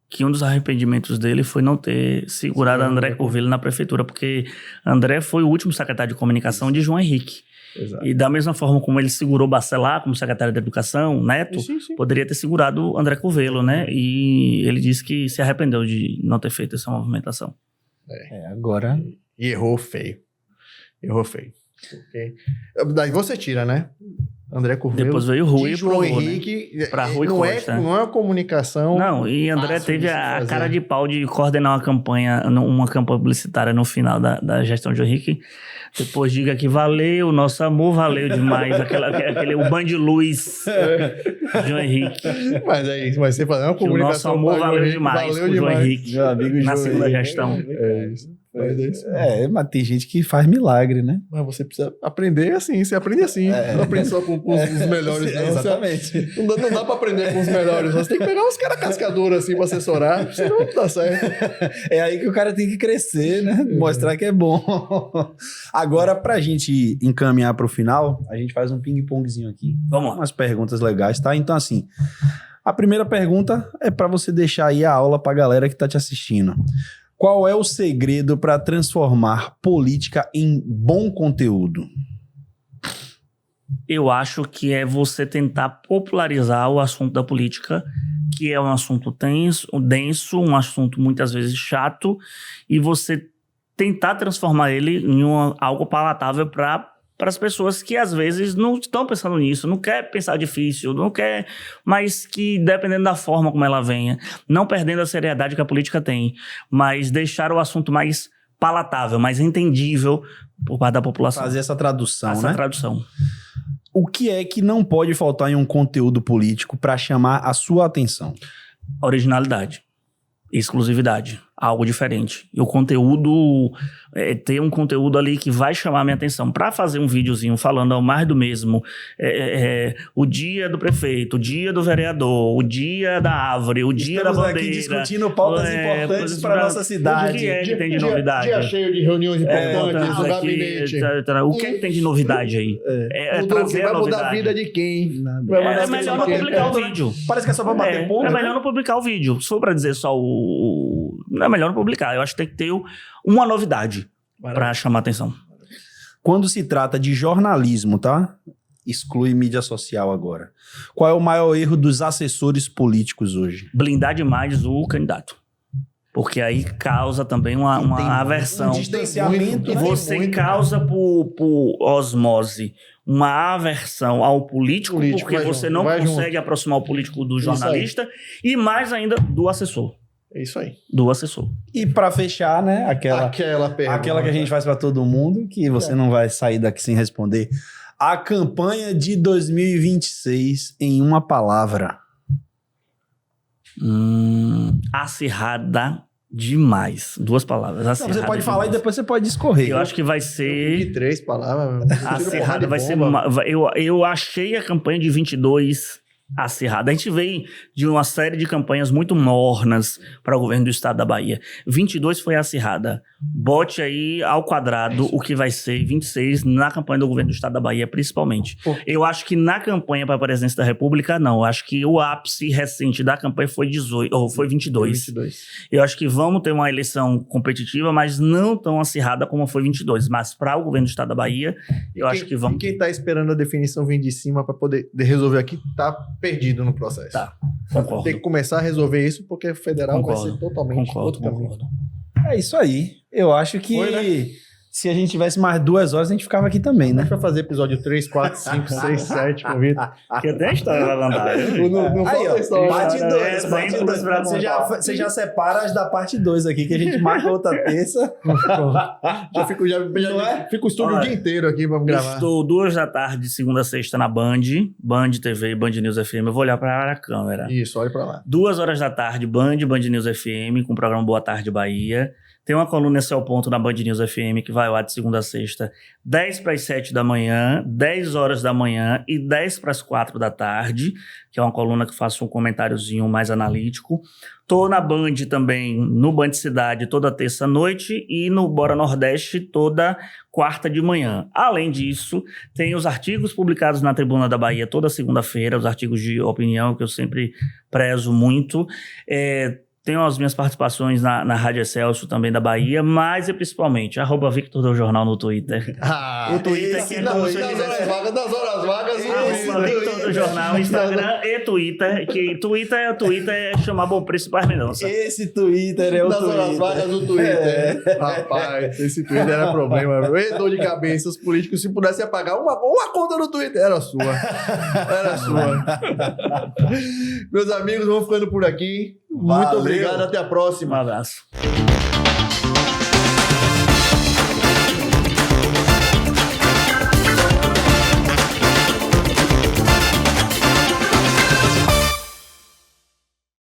Que um dos arrependimentos dele foi não ter segurado André Curvelo na prefeitura, porque André foi o último secretário de comunicação de João Henrique. Exato. E da mesma forma como ele segurou Bacelar como secretário de Educação, Neto, Sim. poderia ter segurado André Curvelo, né? E ele disse que se arrependeu de não ter feito essa movimentação. Agora... E errou feio. Porque... Daí você tira, né? André Curvelo. Depois veio o Rui e João provou, Henrique. Né? Pra Rui não Costa. Não é uma comunicação. Não, e André fácil teve de se a fazer. cara de pau de coordenar uma campanha publicitária no final da gestão de Henrique. Depois diga que valeu, nosso amor valeu demais. O Band Luz de João Henrique. Mas é isso, mas você fazer uma Que o nosso comunicação. amor valeu demais com o João Henrique Meu amigo na João segunda Henrique. gestão. É isso. Mas tem gente que faz milagre, né? Mas você precisa aprender assim, você aprende assim. Não aprende só com os melhores, não. Exatamente. Não dá pra aprender com os melhores, você tem que pegar uns caras cascadores assim pra assessorar, senão não dá certo. É aí que o cara tem que crescer, né? Mostrar que é bom. Agora, pra gente encaminhar pro final, a gente faz um ping-pongzinho aqui. Vamos lá. Umas perguntas legais, tá? Então, assim, a primeira pergunta é pra você deixar aí a aula pra galera que tá te assistindo. Qual é o segredo para transformar política em bom conteúdo? Eu acho que é você tentar popularizar o assunto da política, que é um assunto denso, um assunto muitas vezes chato, e você tentar transformar ele em algo palatável para as pessoas que às vezes não estão pensando nisso, não quer pensar difícil, não quer, mas que dependendo da forma como ela venha, não perdendo a seriedade que a política tem, mas deixar o assunto mais palatável, mais entendível por parte da população. Fazer essa tradução, Essa né? tradução. O que é que não pode faltar em um conteúdo político para chamar a sua atenção? Originalidade, exclusividade, algo diferente. E o conteúdo, ter um conteúdo ali que vai chamar a minha atenção. Para fazer um videozinho falando ao mais do mesmo, o dia do prefeito, o dia do vereador, o dia da árvore, o dia da bandeira. Aqui discutindo pautas importantes para nossa cidade. O que é que tem de novidade? Dia cheio de reuniões importantes, o gabinete. O que é que tem de novidade aí? Trazer a vai mudar a novidade. vida de quem? Nada. É melhor não publicar o vídeo. Parece que é só pra bater ponto. É melhor não publicar o vídeo. Se for pra dizer só é melhor não publicar. Eu acho que tem que ter uma novidade pra chamar atenção. Quando se trata de jornalismo, tá? Exclui mídia social agora. Qual é o maior erro dos assessores políticos hoje? Blindar demais o candidato. Porque aí causa também uma aversão. Um distanciamento. E você causa por osmose uma aversão ao político porque você não consegue aproximar o político do jornalista e mais ainda do assessor. É isso aí. Do assessor. E pra fechar, né? Aquela que a gente faz pra todo mundo, que você não vai sair daqui sem responder. A campanha de 2026 em uma palavra. Acirrada demais. 2 palavras. Não, você pode falar e depois você pode discorrer. Eu acho que vai ser... De 3 palavras. Acirrada vai ser... Eu achei a campanha de 22 acirrada. A gente veio de uma série de campanhas muito mornas para o governo do estado da Bahia. 22 foi acirrada. Bote aí ao quadrado o que vai ser 26 na campanha do governo do estado da Bahia, principalmente. Eu acho que na campanha para a presidência da República, não. Eu acho que o ápice recente da campanha foi 22. Eu acho que vamos ter uma eleição competitiva, mas não tão acirrada como foi 22. Mas para o governo do estado da Bahia, eu acho que vamos... E quem está esperando a definição vir de cima para poder resolver aqui, tá perdido no processo. Tá, concordo. Tem que começar a resolver isso, porque o federal vai ser totalmente outro caminho. É isso aí. Eu acho que Foi, né? se a gente tivesse mais 2 horas, a gente ficava aqui também, A né? gente vai fazer episódio 3, 4, 5, 6, 7 com o Vitor. Porque tem a história da vantagem. Não Aí, ó, falta história. parte É, 2. sempre Parte 2. pra montar. Você já separa as da parte 2 aqui, que a gente marca outra terça. Fico o estúdio o dia inteiro aqui pra gravar. Estou 2 da tarde, segunda a sexta, na Band TV e Band News FM. Eu vou olhar para a câmera. Isso, olha pra lá. 2 horas da tarde, Band News FM, com o programa Boa Tarde Bahia. Tem uma coluna Esse é o Ponto na Band News FM, que vai lá de segunda a sexta, 10 para as 7 da manhã, 10 horas da manhã e 10 para as 4 da tarde, que é uma coluna que faço um comentáriozinho mais analítico. Tô na Band também, no Band Cidade, toda terça-noite e no Bora Nordeste toda quarta de manhã. Além disso, tem os artigos publicados na Tribuna da Bahia toda segunda-feira, os artigos de opinião que eu sempre prezo muito. Tenho as minhas participações na Rádio Excelsior também da Bahia, mas principalmente @Victor do Jornal no Twitter. O Twitter que é como se das horas vagas, Victor do Jornal, Instagram e Twitter, que Twitter é chamar bom preço para Mendonça. Esse Twitter é o das Twitter. horas vagas do Twitter. Rapaz, esse Twitter era problema. Dor de cabeça, os políticos, se pudessem apagar uma conta no Twitter, era sua. Era sua. Meus amigos, vamos ficando por aqui. Muito Valeu. obrigado, até a próxima. Um abraço.